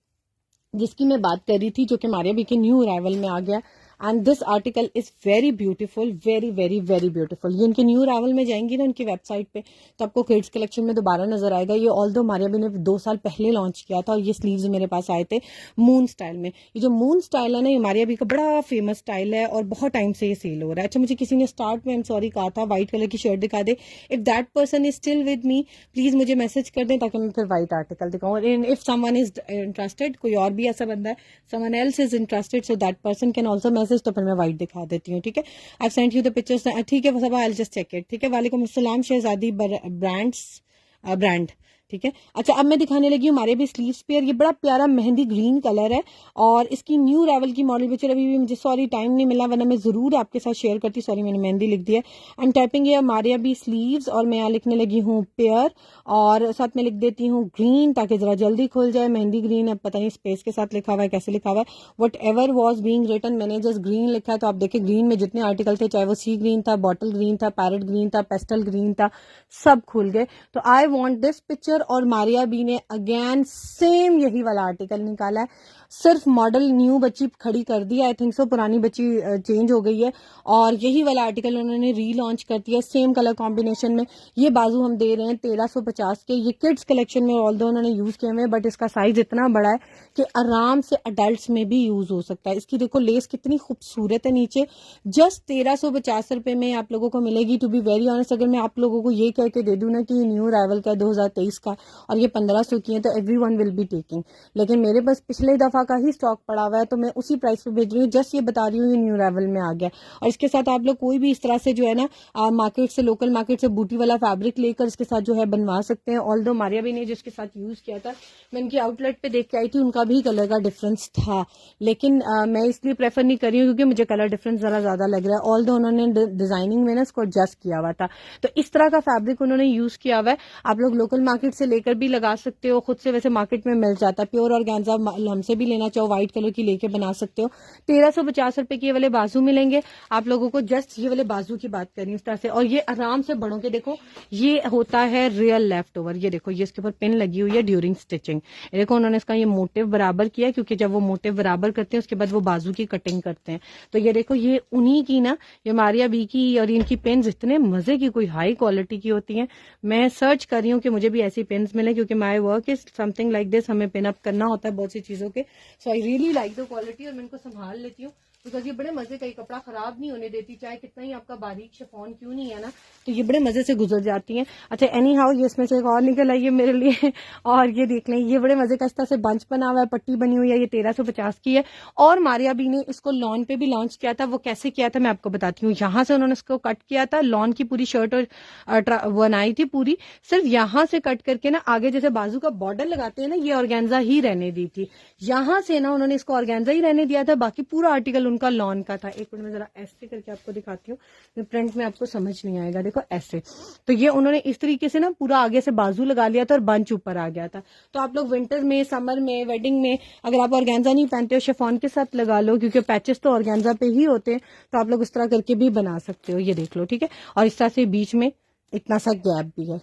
जिसकी मैं बात कर रही थी, जो कि मारिया बी के न्यू अराइवल में आ गया। And this article is very beautiful, very very very beautiful. ये इनके न्यू अराइवल में जाएंगी ना उनकी वेबसाइट पे, तो आपको किड्स कलेक्शन में दोबारा नजर आएगा। ये ऑल दो मारिया बी ने 2 साल पहले लॉन्च किया था, और ये स्लीव्स मेरे पास आए थे मून स्टाइल में। ये जो मून स्टाइल है ना, ये मारिया बी का बड़ा फेमस स्टाइल है, और बहुत टाइम से ये सेल हो रहा है। अच्छा, मुझे किसी ने स्टार्ट में आई एम सॉरी कहा था व्हाइट कलर की शर्ट दिखा दे। If that person is still with me, please मुझे मैसेज कर दें ताकि मैं फिर व्हाइट आर्टिकल दिखाऊं। इफ समवन इज इंटरेस्टेड, कोई और भी ऐसा बंदा है, someone else is interested, so that person can also message, तो फिर मैं व्हाइट दिखा देती हूँ। ठीक है, I sent you the pictures. ठीक है Saba, I just check it. ठीक है, वालेकुम अस्सलाम शहजादी ब्रांड, ठीक है। अच्छा, अब मैं दिखाने लगी हूँ हमारे भी स्लीव्स पे, ये बड़ा प्यारा मेहंदी ग्रीन कलर है और इसकी न्यू रावल की मॉडल पिक्चर अभी भी मुझे सॉरी टाइम नहीं मिला, वरना मैं जरूर आपके साथ शेयर करती। सॉरी मैंने मेहंदी लिख दिया। आई एम टाइपिंग ये हमारे भी स्लीव्स और मैं यहाँ लिखने लगी हूँ पेयर और साथ में लिख देती हूँ ग्रीन ताकि जरा जल्दी खुल जाए। मेहंदी ग्रीन है, पता नहीं स्पेस के साथ लिखा हुआ है कैसे लिखा हुआ है, whatever was being written मैंने जस्ट ग्रीन लिखा है। तो आप देखिए ग्रीन में जितने आर्टिकल थे, चाहे वो सी ग्रीन था, बॉटल ग्रीन था, पैरेट ग्रीन था, पेस्टल ग्रीन था, सब खुल गए। तो आई वॉन्ट दिस पिक्चर और मारिया बी ने अगेन सेम यही वाला आर्टिकल निकाला है, सिर्फ मॉडल न्यू बच्ची खड़ी कर दी, आई थिंक सो पुरानी बच्ची चेंज हो गई है और यही वाला आर्टिकल उन्होंने रीलॉन्च कर दिया सेम कलर कॉम्बिनेशन में। ये बाजू हम दे रहे हैं 1350 के, ये किड्स कलेक्शन में ऑल्दो उन्होंने यूज किए हुए, बट इसका साइज इतना बड़ा है कि आराम से अडल्ट में भी यूज हो सकता है। इसकी देखो लेस कितनी खूबसूरत है नीचे, जस्ट 1350 रुपए में आप लोगों को मिलेगी। टू बी वेरी ऑनेस्ट, अगर मैं आप लोगों को ये कह के दे दूं ना कि न्यू राइवल का 2023 का और ये 1500 की है तो every one will be taking, लेकिन मेरे पास पिछले दफा का ही स्टॉक पड़ा हुआ है तो मैं उसी प्राइस पे भेज रही हूँ। जस्ट ये बता रही हूँ ये न्यू राइवल में आ गया। और इसके साथ आप लोग कोई भी इस तरह से जो है ना मार्केट से, लोकल मार्केट से बूटी वाला फैब्रिक लेकर इसके साथ जो है बनवा सकते हैं। ऑल्दो मारिया भी ने जिसके साथ यूज किया था, मैं इनकी आउटलेट पे देख के आई थी, उनका भी कलर का डिफरेंस था, लेकिन मैं इसलिए प्रेफर नहीं कर रही हूँ क्योंकि मुझे कलर डिफरेंस जरा ज्यादा लग रहा है। ऑल्दो उन्होंने डिजाइनिंग में ना इसको एडजस्ट किया हुआ था, तो इस तरह का फैब्रिक उन्होंने यूज किया हुआ है। आप लोग लोकल मार्केट से लेकर भी लगा सकते हो, खुद से वैसे मार्केट में मिल जाता है प्योर ऑर्गेन्जा, हमसे भी लेना चाहो व्हाइट कलर की लेके बना सकते हो। 1350 रुपए के ये वाले बाजू मिलेंगे आप लोगों को, जस्ट ये वाले बाजू की बात करी इस तरह से, और ये आराम से बड़ों के देखो ये होता है रियल लेफ्ट ओवर, ये देखो ये इसके ऊपर पिन लगी हुई है ड्यूरिंग स्टिचिंग, देखो उन्होंने इसका ये मोटिव बराबर किया क्योंकि जब वो मोटिव बराबर करते हैं उसके बाद वो बाजू की कटिंग करते हैं। तो ये देखो ये उन्हीं की ना, ये मारिया बी की, और इनकी पेन्स इतने मजे की, कोई हाई क्वालिटी की होती हैं। मैं सर्च कर रही हूँ कि मुझे भी ऐसी पेन्स मिले क्योंकि my work is something like this, हमें पिन अप करना होता है बहुत सी चीजों के। So I really like the quality और मैं इनको संभाल लेती हूँ बिकॉज ये बड़े मजे का, ये कपड़ा खराब नहीं होने देती, चाहे कितना ही आपका बारीक शिफॉन क्यों नहीं है ना, तो ये बड़े मजे से गुजर जाती हैं। अच्छा एनी हाउ ये इसमें से एक और निकल आई है मेरे लिए और ये देख लें, ये बड़े मजे का इस तरह से बंच बना हुआ है, पट्टी बनी हुई है, ये 1350 की है। और मारिया बी ने इसको लॉन पे भी लॉन्च किया था, वो कैसे किया था मैं आपको बताती हूँ। यहाँ से उन्होंने इसको कट किया था, लॉन की पूरी शर्ट और बनाई थी पूरी, सिर्फ यहाँ से कट करके ना आगे जैसे बाजू का बॉर्डर लगाते हैं ना, ये ऑर्गेन्जा ही रहने दी थी, यहाँ से ना उन्होंने इसको ऑर्गेन्जा ही रहने दिया था, बाकी पूरा आर्टिकल उनका लॉन का था। एक मिनट में जरा ऐसे करके आपको दिखाती हूँ, प्रिंट में आपको समझ नहीं आएगा, देखो ऐसे। तो ये उन्होंने इस तरीके से ना पूरा आगे से बाजू लगा लिया था और बंच ऊपर आ गया था। तो आप लोग विंटर में, समर में, वेडिंग में अगर आप ऑर्गेन्जा नहीं पहनते हो शिफॉन के साथ लगा लो, क्योंकि पैचेस तो ऑर्गेन्जा पे ही होते हैं, तो आप लोग उस तरह करके भी बना सकते हो। ये देख लो, ठीक है। और इस तरह से बीच में इतना सा गैप भी है।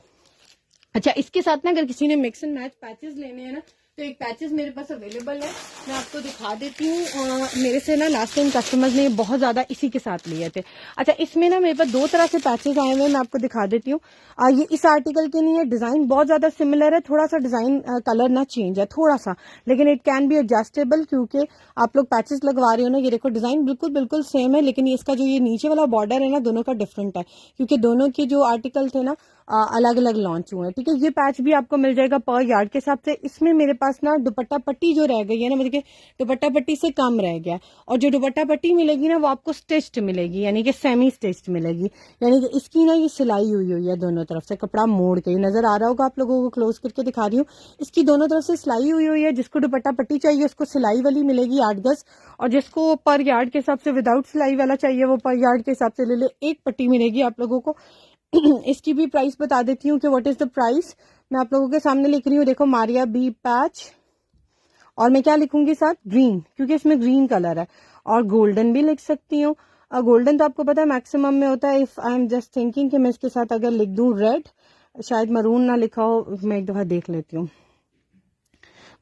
अच्छा इसके साथ ना अगर किसी ने मिक्स एंड मैच पैचेस लेने हैं ना, तो एक पैचेस मेरे पास अवेलेबल है, मैं आपको दिखा देती हूँ। मेरे से ना लास्ट टाइम कस्टमर्स ने बहुत ज्यादा इसी के साथ लिए थे। अच्छा इसमें ना मेरे पास दो तरह से पैचेस आए हुए हैं, मैं आपको दिखा देती हूँ। ये इस आर्टिकल के नहीं है, डिजाइन बहुत ज्यादा सिमिलर है, थोड़ा सा डिजाइन कलर ना चेंज है थोड़ा सा, लेकिन इट कैन बी एडजस्टेबल क्योंकि आप लोग पैचेस लगवा रहे हो ना। ये देखो डिजाइन बिल्कुल बिल्कुल सेम है, लेकिन इसका जो ये नीचे वाला बॉर्डर है ना दोनों का डिफरेंट है, क्योंकि दोनों के जो आर्टिकल थे ना अलग अलग लॉन्च हुए हैं, ठीक है। ये पैच भी आपको मिल जाएगा पर यार्ड के हिसाब से। इसमें मेरे पास ना दुपट्टा पट्टी जो रह गई है ना, मतलब दुपट्टा पट्टी से कम रह गया, और जो दुपट्टा पट्टी मिलेगी ना वो आपको स्टिच्ड मिलेगी, यानी कि सेमी स्टिच्ड मिलेगी, यानी कि इसकी ना ये सिलाई हुई है दोनों तरफ से, कपड़ा मोड़ के नजर आ रहा होगा आप लोगों को, क्लोज करके दिखा रही हूँ। इसकी दोनों तरफ से सिलाई हुई है, जिसको दुपट्टा पट्टी चाहिए उसको सिलाई वाली मिलेगी 8 गज, और जिसको पर यार्ड के हिसाब से विदाउट सिलाई वाला चाहिए वो पर यार्ड के हिसाब से ले ले, एक पट्टी मिलेगी आप लोगों को। इसकी भी प्राइस बता देती हूँ कि व्हाट इज द प्राइस, मैं आप लोगों के सामने लिख रही हूँ। देखो मारिया बी पैच, और मैं क्या लिखूंगी साथ, ग्रीन, क्योंकि इसमें ग्रीन कलर है, और गोल्डन भी लिख सकती हूँ। गोल्डन तो आपको पता है मैक्सिमम में होता है। If I am just thinking कि मैं इसके साथ अगर लिख दूं रेड, शायद मरून ना लिखा हो, मैं एक दफा देख लेती हूँ।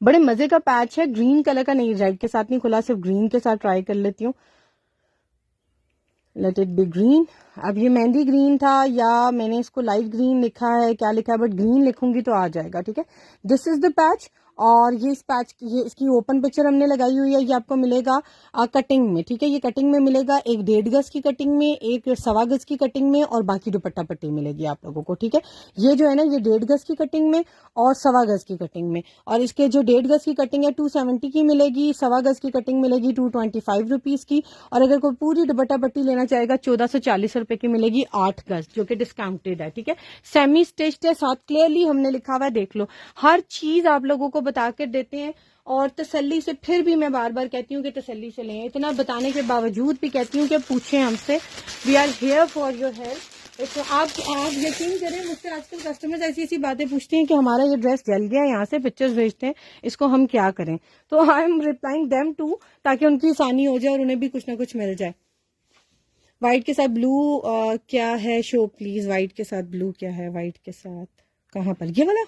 बड़े मजे का पैच है, ग्रीन कलर का नहीं, रेड के साथ नहीं खुला, सिर्फ ग्रीन के साथ ट्राई कर लेती हूँ। Late it be green. अब ये मेहंदी ग्रीन था या मैंने इसको लाइट ग्रीन लिखा है, क्या लिखा है, बट ग्रीन लिखूंगी तो आ जाएगा, ठीक है। दिस इज द पैच, और ये इस पैच की ये इसकी ओपन पिक्चर हमने लगाई हुई है। ये आपको मिलेगा कटिंग में, ठीक है। ये कटिंग में मिलेगा, एक 1.5 गज की कटिंग में, एक 1.25 गज की कटिंग में, और बाकी दुपट्टा पट्टी मिलेगी आप लोगों को, ठीक है। ये जो है ना, ये 1.5 गज की कटिंग में और 1.25 गज की कटिंग में। और इसके जो 1.5 गज की कटिंग है 270 की मिलेगी, 1.25 गज की कटिंग मिलेगी 225 रुपीज की। और अगर कोई पूरी दुपट्टा पट्टी लेना चाहेगा 1440 रुपए की मिलेगी 8 गज, जो कि डिस्काउंटेड है, ठीक है। सेमी स्टिच्ड है, साथ क्लियरली हमने लिखा हुआ है, देख लो। हर चीज आप लोगों को बता कर देते हैं और तसल्ली से। फिर भी मैं बार बार कहती हूँ कि तसल्ली से लें। इतना बताने के बावजूद भी कहती हूँ कि पूछें हमसे। We are here for your help. तो आप यकीन करें, मुझसे आजकल कस्टमर्स ऐसी ऐसी बातें पूछते हैं कि हमारा ये ड्रेस जल गया, यहाँ से पिक्चर्स भेजते हैं, इसको हम क्या करें। तो I am replying them to, ताकि उनकी आसानी हो जाए और उन्हें भी कुछ ना कुछ मिल जाए। व्हाइट के साथ ब्लू क्या है, शो प्लीज। व्हाइट के साथ ब्लू क्या है, व्हाइट के साथ कहाँ पर, ये वाला,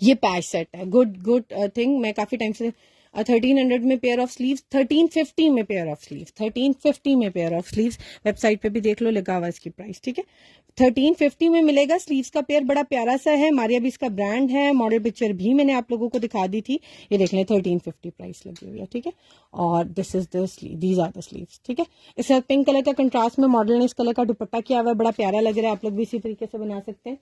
ये पैच सेट है। Good good thing. मैं काफी टाइम से 1300 में पेयर ऑफ स्लीव्स, 1350 में पेयर ऑफ स्लीव्स, 1350 में पेयर ऑफ स्लीव्स। वेबसाइट पे भी देख लो, लगा हुआ इसकी प्राइस, ठीक है। 1350 में मिलेगा स्लीव्स का पेयर। बड़ा प्यारा सा है, मारिया भी इसका ब्रांड है। मॉडल पिक्चर भी मैंने आप लोगों को दिखा दी थी, ये देख लें, 1350 प्राइस लगी हुई है, ठीक है। और this is the sleeve, these are the sleeves, ठीक है। इसका पिंक कलर का कंट्रास्ट में मॉडल ने इस कलर का दुपट्टा किया हुआ है, बड़ा प्यारा लग रहा है। आप लोग भी इसी तरीके से बना सकते हैं।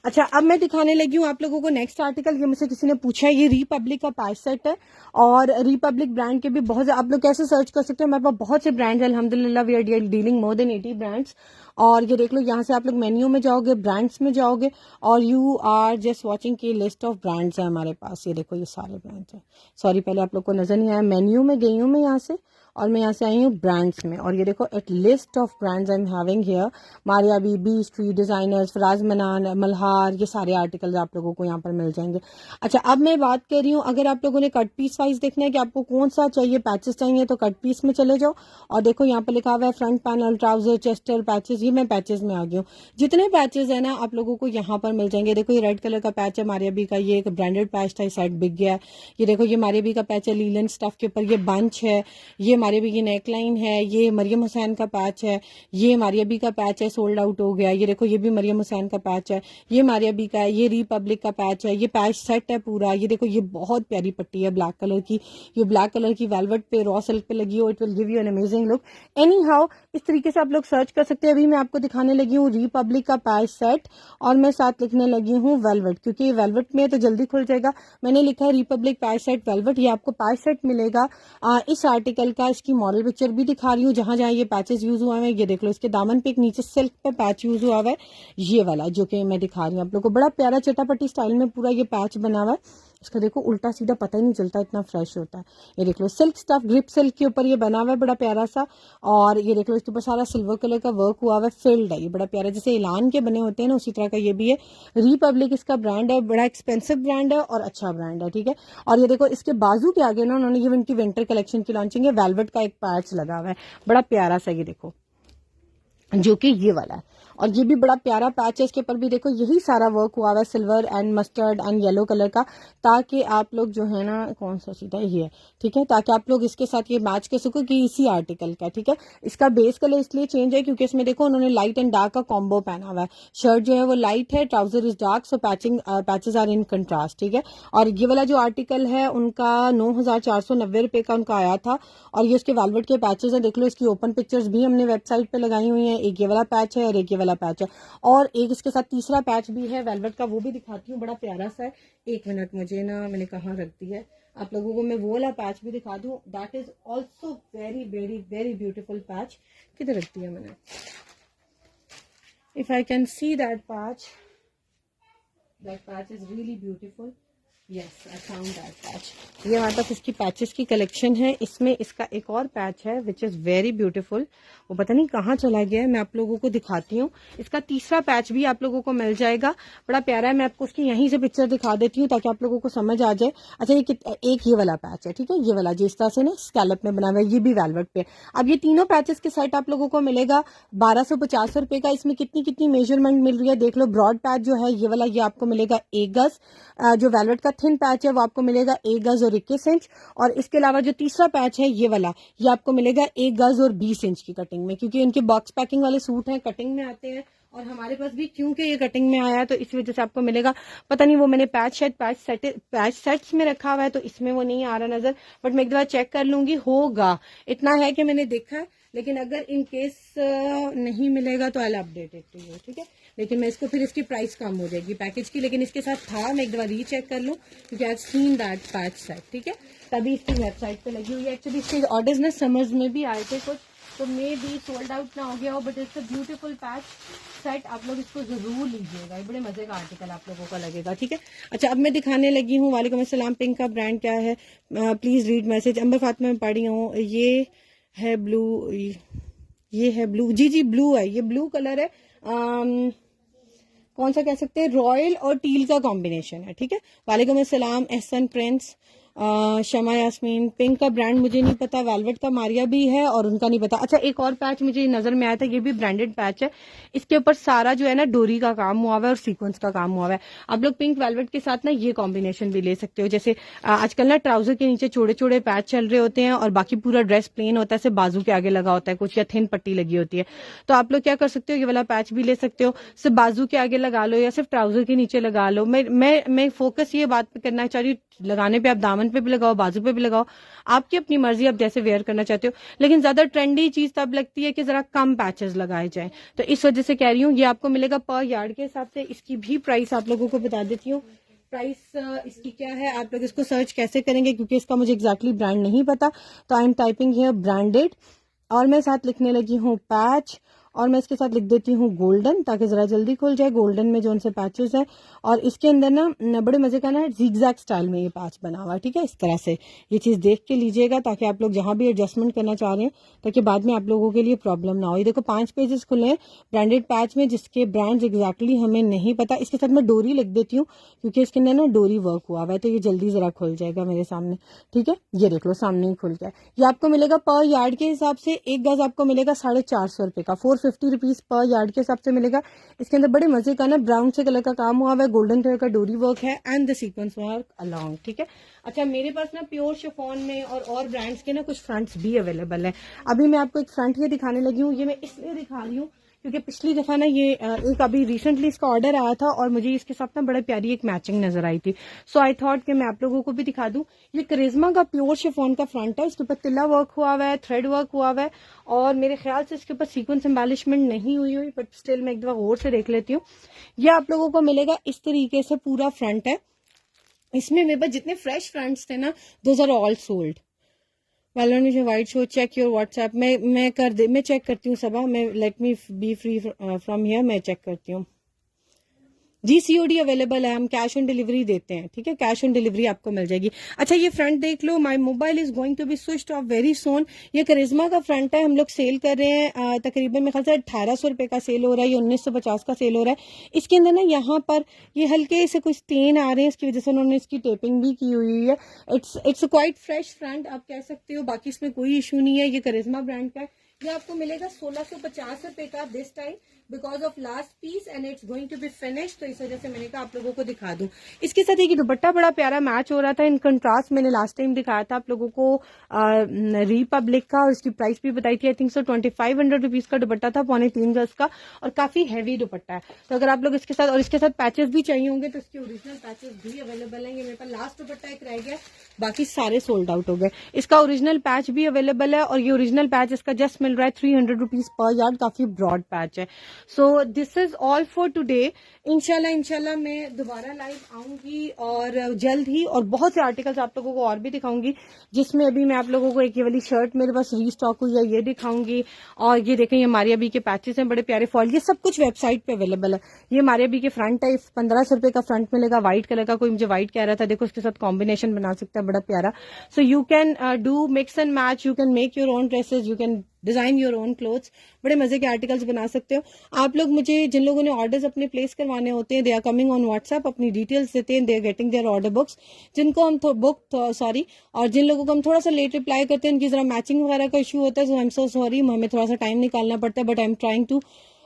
अच्छा, अब मैं दिखाने लगी हूँ आप लोगों को नेक्स्ट आर्टिकल। ये मुझसे किसी ने पूछा है, ये रिपब्लिक का पैच सेट है। और रिपब्लिक ब्रांड के भी बहुत, आप लोग कैसे सर्च कर सकते हो, हमारे पास बहुत से ब्रांड्स है अल्हम्दुलिल्लाह। We are dealing more than 80 brands. और ये देख लो, यहाँ से आप लोग मेन्यू में जाओगे, ब्रांड्स में जाओगे, और यू आर जस्ट वॉचिंग की लिस्ट ऑफ ब्रांड्स है हमारे पास। ये देखो, ये सारे ब्रांड्स हैं। सॉरी, पहले आप लोग को नजर नहीं आया, मेन्यू में गई हूँ मैं यहाँ से, और मैं यहाँ से आई हूँ ब्रांड्स में। और ये देखो, at list of brands I am having here. Maria Bibi, street designers, Faraz Manan, Malhar, ये सारे आर्टिकल्स आप लोगों को यहाँ पर मिल जाएंगे। अच्छा, अब मैं बात कर रही हूँ, अगर आप लोगों ने कट पीस वाइज देखना है कि आपको कौन सा चाहिए, पैचेस चाहिए, तो कट पीस में चले जाओ। और देखो, यहाँ पर लिखा हुआ है front panel, trouser, Chester, patches. ये मैं पैचेस में आ गई हूँ। जितने पैचेस है ना, आप लोगों को यहाँ पर मिल जाएंगे। देखो, ये रेड कलर का पैच है मारिया बी का, ये एक ब्रांडेड पैच था, ये सेट बिक गया है। ये देखो, ये मारिया बी का पैच है लीलन स्टफ के ऊपर, ये बंच है। ये मारिया बी की नेकलाइन है। ये मरियम हुसैन का पैच है। ये मारिया बी का पैच है, सोल्ड आउट हो गया। ये देखो, ये भी मरियम हुसैन का पैच है। ये मारिया बी का है। ये रिपब्लिक का पैच है। ये पैच सेट है पूरा। ये देखो, ये बहुत प्यारी पट्टी है ब्लैक कलर की। ये ब्लैक कलर की वेलवेट पे, रॉ सिल्क पे लगी हो, it will give you an amazing look. Any how, इस तरीके से आप लोग सर्च कर सकते हैं। अभी मैं आपको दिखाने लगी हूँ रिपब्लिक का पैच सेट, और मैं साथ लिखने लगी हूँ वेलवेट, क्योंकि वेलवेट में तो जल्दी खुल जाएगा। मैंने लिखा है रिपब्लिक पैच सेट वेलवेट। ये आपको पैच सेट मिलेगा इस आर्टिकल का। इसकी मॉडल पिक्चर भी दिखा रही हूँ, जहां जहां ये पैचेस यूज हुआ है। ये देख लो, इसके दामन पे एक नीचे सिल्क पे पैच यूज हुआ है, ये वाला जो कि मैं दिखा रही हूँ आप लोगों को। बड़ा प्यारा चटापटी स्टाइल में पूरा ये पैच बना हुआ है। इसका देखो, उल्टा सीधा पता ही नहीं चलता, इतना फ्रेश होता है। ये देख लो, सिल्क स्टफ, ग्रिप सिल्क के ऊपर ये बना हुआ है, बड़ा प्यारा सा। और ये देख लो, इसके ऊपर सारा सिल्वर कलर का वर्क हुआ हुआ है, फिल्ड है। ये बड़ा प्यारा, जैसे ऐलान के बने होते हैं ना, उसी तरह का ये भी है। रिपब्लिक इसका ब्रांड है, बड़ा एक्सपेंसिव ब्रांड है और अच्छा ब्रांड है, ठीक है। और ये देखो, इसके बाजू के आगे ना उन्होंने ये इनकी विंटर कलेक्शन की लॉन्चिंग है, वेलवेट का एक पैच लगा हुआ है, बड़ा प्यारा सा। ये देखो, जो कि ये वाला है। और ये भी बड़ा प्यारा पैच है। इसके ऊपर भी देखो, यही सारा वर्क हुआ हुआ है, silver and mustard and yellow colour का, ताकि आप लोग जो है ना, कौन सा सीधा ये है, ठीक है, ताकि आप लोग इसके साथ ये मैच कर सको कि इसी आर्टिकल का, ठीक है। इसका बेस कलर इसलिए चेंज है क्योंकि इसमें देखो उन्होंने लाइट एंड डार्क का कॉम्बो पहना हुआ है। शर्ट जो है वो लाइट है, trouser is dark, so patches are in contrast, ठीक है। और ये वाला जो आर्टिकल है उनका 9490 रुपए का उनका आया था। और ये उसके वेलवेट के पैचेस है, देख लो, इसकी ओपन पिक्चर्स भी हमने वेबसाइट पे लगाई हुई है। एक ये वाला पैच है और एक ये वाला पैच है, और एक इसके साथ तीसरा पैच भी है वेलवेट का, वो भी दिखाती हूँ, बड़ा प्यारा सा है। एक मिनट, मुझे ना, मैंने कहाँ रख दी है, आप लोगों को मैं वो वाला पैच भी दिखा दूं। That is also very very very beautiful patch. किधर रख दिया मैंने, if I can see that patch is really beautiful. Yes, I found that patch. ये हमारे पास इसकी पैचेस की कलेक्शन है। इसमें इसका एक और पैच है विच इज वेरी ब्यूटीफुल, वो पता नहीं कहाँ चला गया है, मैं आप लोगों को दिखाती हूँ। इसका तीसरा पैच भी आप लोगों को मिल जाएगा, बड़ा प्यारा है। मैं आपको उसकी यहीं से पिक्चर दिखा देती हूँ ताकि आप लोगों को समझ आ जाए। अच्छा, एक ये वाला पैच है, ठीक है, ये वाला जिस तरह से ना स्कैलप में बना हुआ है, ये भी वेलवेट पे। अब ये तीनों पैचेस के सेट आप लोगों को मिलेगा 1250 रुपए का। इसमें कितनी कितनी मेजरमेंट मिल रही है देख लो। ब्रॉड पैच जो है ये वाला, ये आपको मिलेगा 1 गज। जो वेलवेट का थिन पैच है वो आपको मिलेगा 1 गज और 21 इंच। और इसके अलावा जो तीसरा पैच है ये वाला, ये आपको मिलेगा 1 गज और 20 इंच की कटिंग में, क्योंकि इनके बॉक्स पैकिंग वाले सूट हैं, कटिंग में आते हैं और हमारे पास भी क्योंकि ये कटिंग में आया है तो इस वजह से आपको मिलेगा। पता नहीं वो मैंने पैच सेट्स में रखा हुआ है तो इसमें वो नहीं आ रहा नजर, बट मैं एक बार चेक कर लूंगी, होगा। इतना है कि मैंने देखा है, लेकिन अगर इन केस नहीं मिलेगा तो I update it to you, ठीक है। लेकिन मैं इसको फिर इसकी प्राइस कम हो जाएगी पैकेज की, लेकिन इसके साथ था, मैं एक बार रीचेक कर लूँ क्योंकि I have seen that patch set, ठीक है। तभी इसकी वेबसाइट पे लगी हुई है। एक्चुअली इसके ऑर्डर्स ना समर्स में भी आए थे कुछ, तो मे भी सोल्ड आउट ना हो गया हो, but it's a beautiful patch set. आप लोग इसको जरूर लीजिएगा, ये बड़े मजे का आर्टिकल आप लोगों को लगेगा, ठीक है। अच्छा, अब मैं दिखाने लगी हूँ। वालेकुम अस्सलाम। पिंक का ब्रांड क्या है? Please read message. Amber Fatima में पढ़ी हूँ। ये है ब्लू, ये है ब्लू, जी जी ब्लू है, ये ब्लू कलर है। कौन सा कह सकते हैं, रॉयल और टील का कॉम्बिनेशन है, ठीक है। वालेकुम अस्सलाम एहसन प्रिंस। शमा यास्मीन। पिंक का ब्रांड मुझे नहीं पता, वेलवेट का मारिया भी है और उनका नहीं पता। अच्छा, एक और पैच मुझे नजर में आया था, ये भी ब्रांडेड पैच है। इसके ऊपर सारा जो है ना डोरी का काम हुआ हुआ है और सीक्वेंस का काम हुआ हुआ है। आप लोग पिंक वेलवेट के साथ ना ये कॉम्बिनेशन भी ले सकते हो। जैसे आजकल ना ट्राउजर के नीचे चौड़े चौड़े पैच चल रहे होते हैं और बाकी पूरा ड्रेस प्लेन होता है, सिर्फ बाजू के आगे लगा होता है कुछ, या थिन पट्टी लगी होती है। तो आप लोग क्या कर सकते हो, ये वाला पैच भी ले सकते हो, सिर्फ बाजू के आगे लगा लो या सिर्फ ट्राउजर के नीचे लगा लो। मैं फोकस ये बात पे करना चाह रही हूँ, लगाने पे आप दामन पे भी लगाओ, बाजू पे भी लगाओ, आपकी अपनी मर्जी, आप जैसे वेयर करना चाहते हो। लेकिन ज्यादा ट्रेंडी चीज तब लगती है कि जरा कम पैचेस लगाए जाएं, तो इस वजह से कह रही हूँ। ये आपको मिलेगा पर यार्ड के हिसाब से। इसकी भी प्राइस आप लोगों को बता देती हूँ। प्राइस इसकी क्या है, आप लोग इसको सर्च कैसे करेंगे, क्योंकि इसका मुझे एग्जैक्टली ब्रांड नहीं पता। तो I am typing here branded, और मैं साथ लिखने लगी हूँ पैच, और मैं इसके साथ लिख देती हूँ गोल्डन, ताकि जरा जल्दी खुल जाए। गोल्डन में जो उनसे पैचेस है, और इसके अंदर ना बड़े मजे का ना जिगजैग स्टाइल में ये पैच बना हुआ है, ठीक है। इस तरह से ये चीज देख के लीजिएगा, ताकि आप लोग जहां भी एडजस्टमेंट करना चाह रहे हैं, ताकि बाद में आप लोगों के लिए प्रॉब्लम ना हो। ये देखो 5 पेजेस खुले हैं ब्रांडेड पैच में, जिसके ब्रांड एग्जैक्टली हमें नहीं पता। इसके साथ मैं डोरी लिख देती हूँ, क्योंकि इसके अंदर ना डोरी वर्क हुआ हुआ है, तो ये जल्दी जरा खुल जाएगा मेरे सामने, ठीक है। ये देख लो, सामने ही खुल गया। ये आपको मिलेगा पर यार्ड के हिसाब से, एक गज आपको मिलेगा 450 रुपए का, 450 रुपीज पर यार्ड के हिसाब से मिलेगा। इसके अंदर बड़े मजे का ना ब्राउन से कलर का काम हुआ है, गोल्डन कलर का डोरी वर्क है, and the sequence work along, ठीक है। अच्छा, मेरे पास ना प्योर शिफॉन में और ब्रांड्स के ना कुछ फ्रंट्स भी अवेलेबल है। अभी मैं आपको एक फ्रंट ये दिखाने लगी हूँ। ये मैं इसलिए दिखा रही हूँ क्योंकि पिछली दफा ना ये एक अभी रिसेंटली इसका ऑर्डर आया था, और मुझे इसके साथ ना बड़ा प्यारी एक मैचिंग नजर आई थी। सो आई थॉट कि मैं आप लोगों को भी दिखा दूं। ये करिश्मा का प्योर शिफॉन का फ्रंट है, इसके ऊपर तिल्ला वर्क हुआ हुआ है, थ्रेड वर्क हुआ हुआ है, और मेरे ख्याल से इसके ऊपर सीक्वेंस एम्बेलिशमेंट नहीं हुई हुई, बट स्टिल मैं एक दफा गौर से देख लेती हूँ। ये आप लोगों को मिलेगा इस तरीके से, पूरा फ्रंट है। इसमें मेरे पास जितने फ्रेश फ्रंट्स थे ना, those are all sold. Wait so, check your WhatsApp. मैं चेक करती हूँ सबा, मैं let me be free from here, मैं चेक करती हूँ। जी सीओडी अवेलेबल है, हम कैश ऑन डिलीवरी देते हैं, ठीक है। कैश ऑन डिलीवरी आपको मिल जाएगी। अच्छा, ये फ्रंट देख लो, my mobile is going to be switched off very soon. ये करिश्मा का फ्रंट है, हम लोग सेल कर रहे हैं तकरीबन मेरे ख्याल से 1800 रुपए का सेल हो रहा है, ये 1950 का सेल हो रहा है। इसके अंदर ना यहाँ पर ये हल्के से कुछ स्टेन आ रहे हैं, इसकी वजह से उन्होंने इसकी टेपिंग भी की हुई है। इट्स क्वाइट फ्रेश फ्रंट आप कह सकते हो, बाकी इसमें कोई इशू नहीं है। ये करिश्मा ब्रांड का है। ये आपको मिलेगा 1650 रुपए का this time, because of last piece and it's going to be finish, तो इस वजह से मैंने कहा आप लोगों को दिखा दूं। इसके साथ एक दुपट्टा बड़ा प्यारा मैच हो रहा था इन कंट्रास्ट, मैंने लास्ट टाइम दिखाया था आप लोगों को रिपब्लिक का, और इसकी प्राइस भी बताई थी। आई थिंक सो 2500 रुपीज का दुपट्टा था, 3.25 गज का, और काफी हैवी दुपट्टा है। तो अगर आप लोग इसके साथ, और इसके साथ पैचेस भी चाहिए होंगे, तो इसके ओरिजिनल पैचेस भी अवेलेबल है। ये मेरे पास लास्ट दुपट्टा एक रह गया, बाकी सारे सोल्ड आउट हो गए। इसका ओरिजिनल पैच भी अवेलेबल है, और ये ओरिजिनल पैच इसका जस्ट मिल रहा है 300 रुपीज पर यार्ड, काफी ब्रॉड पैच है। So this is all for today. इंशाल्लाह मैं दोबारा लाइव आऊंगी, और जल्द ही, और बहुत से आर्टिकल्स आप लोगों को और भी दिखाऊंगी, जिसमें अभी मैं आप लोगों को एक ये वाली शर्ट मेरे पास रीस्टॉक हुई है, ये दिखाऊंगी। और ये देखें, ये मारिया बी के पैचेस हैं, बड़े प्यारे फॉल, ये सब कुछ वेबसाइट पे अवेलेबल है। ये मारिया बी के फ्रंट है, 1500 रुपए का फ्रंट मिलेगा, व्हाइट कलर का, कोई मुझे व्हाइट कह रहा था, देखो इसके साथ कॉम्बिनेशन बना सकता है, बड़ा प्यारा। सो you can do mix and match, you can make your own dresses, you can design your own clothes, बड़े मजे के आर्टिकल्स बना सकते हो आप लोग। मुझे जिन लोगों ने ऑर्डर्स अपने प्लेस करवाने होते हैं, they are coming on WhatsApp, अपनी डिटेल्स देते हैं, they are getting their order books, जिनको हम और जिन लोगों को हम थोड़ा सा लेट रिप्लाई करते हैं, उनकी जरा मैचिंग वगैरह का इशू होता है, सो आई एम सो सॉरी, हमें थोड़ा सा टाइम निकालना पड़ता है, but I am trying to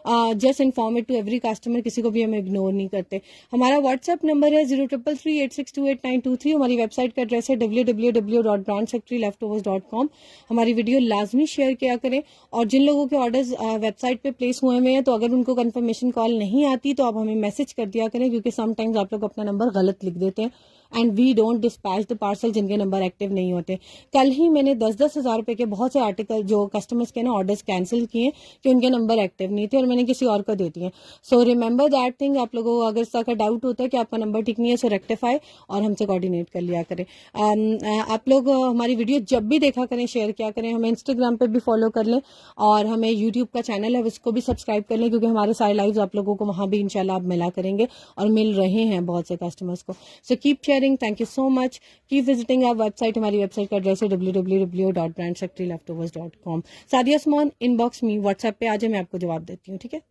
just inform it to every customer, किसी को भी हम इग्नोर नहीं करते। हमारा व्हाट्सएप नंबर है 0333862892 हमारी वेबसाइट का एड्रेस है www.brandsecretaryLeftovers.com। हमारी वीडियो लाजमी शेयर किया करें, और जिन लोगों के ऑर्डर्स वेबसाइट पे प्लेस हुए हुए हैं तो अगर उनको कंफर्मेशन कॉल नहीं आती तो आप हमें मैसेज कर दिया करें, क्योंकि समटाइम्स आप लोग अपना नंबर गलत लिख देते हैं and we don't dispatch the parcel जिनके नंबर एक्टिव नहीं होते। कल ही मैंने 10-10 हज़ार रुपए के बहुत से आर्टिकल जो कस्टमर्स के ना ऑर्डर्स कैंसिल किए कि उनके नंबर एक्टिव नहीं थे और मैंने किसी और को दे दिए। So remember that thing. आप लोगों को अगर इस तरह का डाउट होता है कि आपका नंबर ठीक नहीं है, सो रेक्टिफाई और हमसे कोऑर्डिनेट कर लिया करें। आप लोग हमारी वीडियो जब भी देखा करें शेयर किया करें, हमें इंस्टाग्राम पे भी फॉलो कर लें और हमें यूट्यूब का चैनल है उसको भी सब्सक्राइब कर लें, क्योंकि हमारे सारे लाइव्स आप लोगों को वहां भी इंशाल्लाह आप मिला करेंगे और मिल रहे हैं बहुत से कस्टमर्स को। So keep sharing, thank you so much, keep visiting our website. हमारी वेबसाइट का एड्रेस है www.brandsecretaryLeftovers.com। Sadia Usman, inbox me, WhatsApp पे आ जाए, मैं आपको जवाब देती हूँ, ठीक है।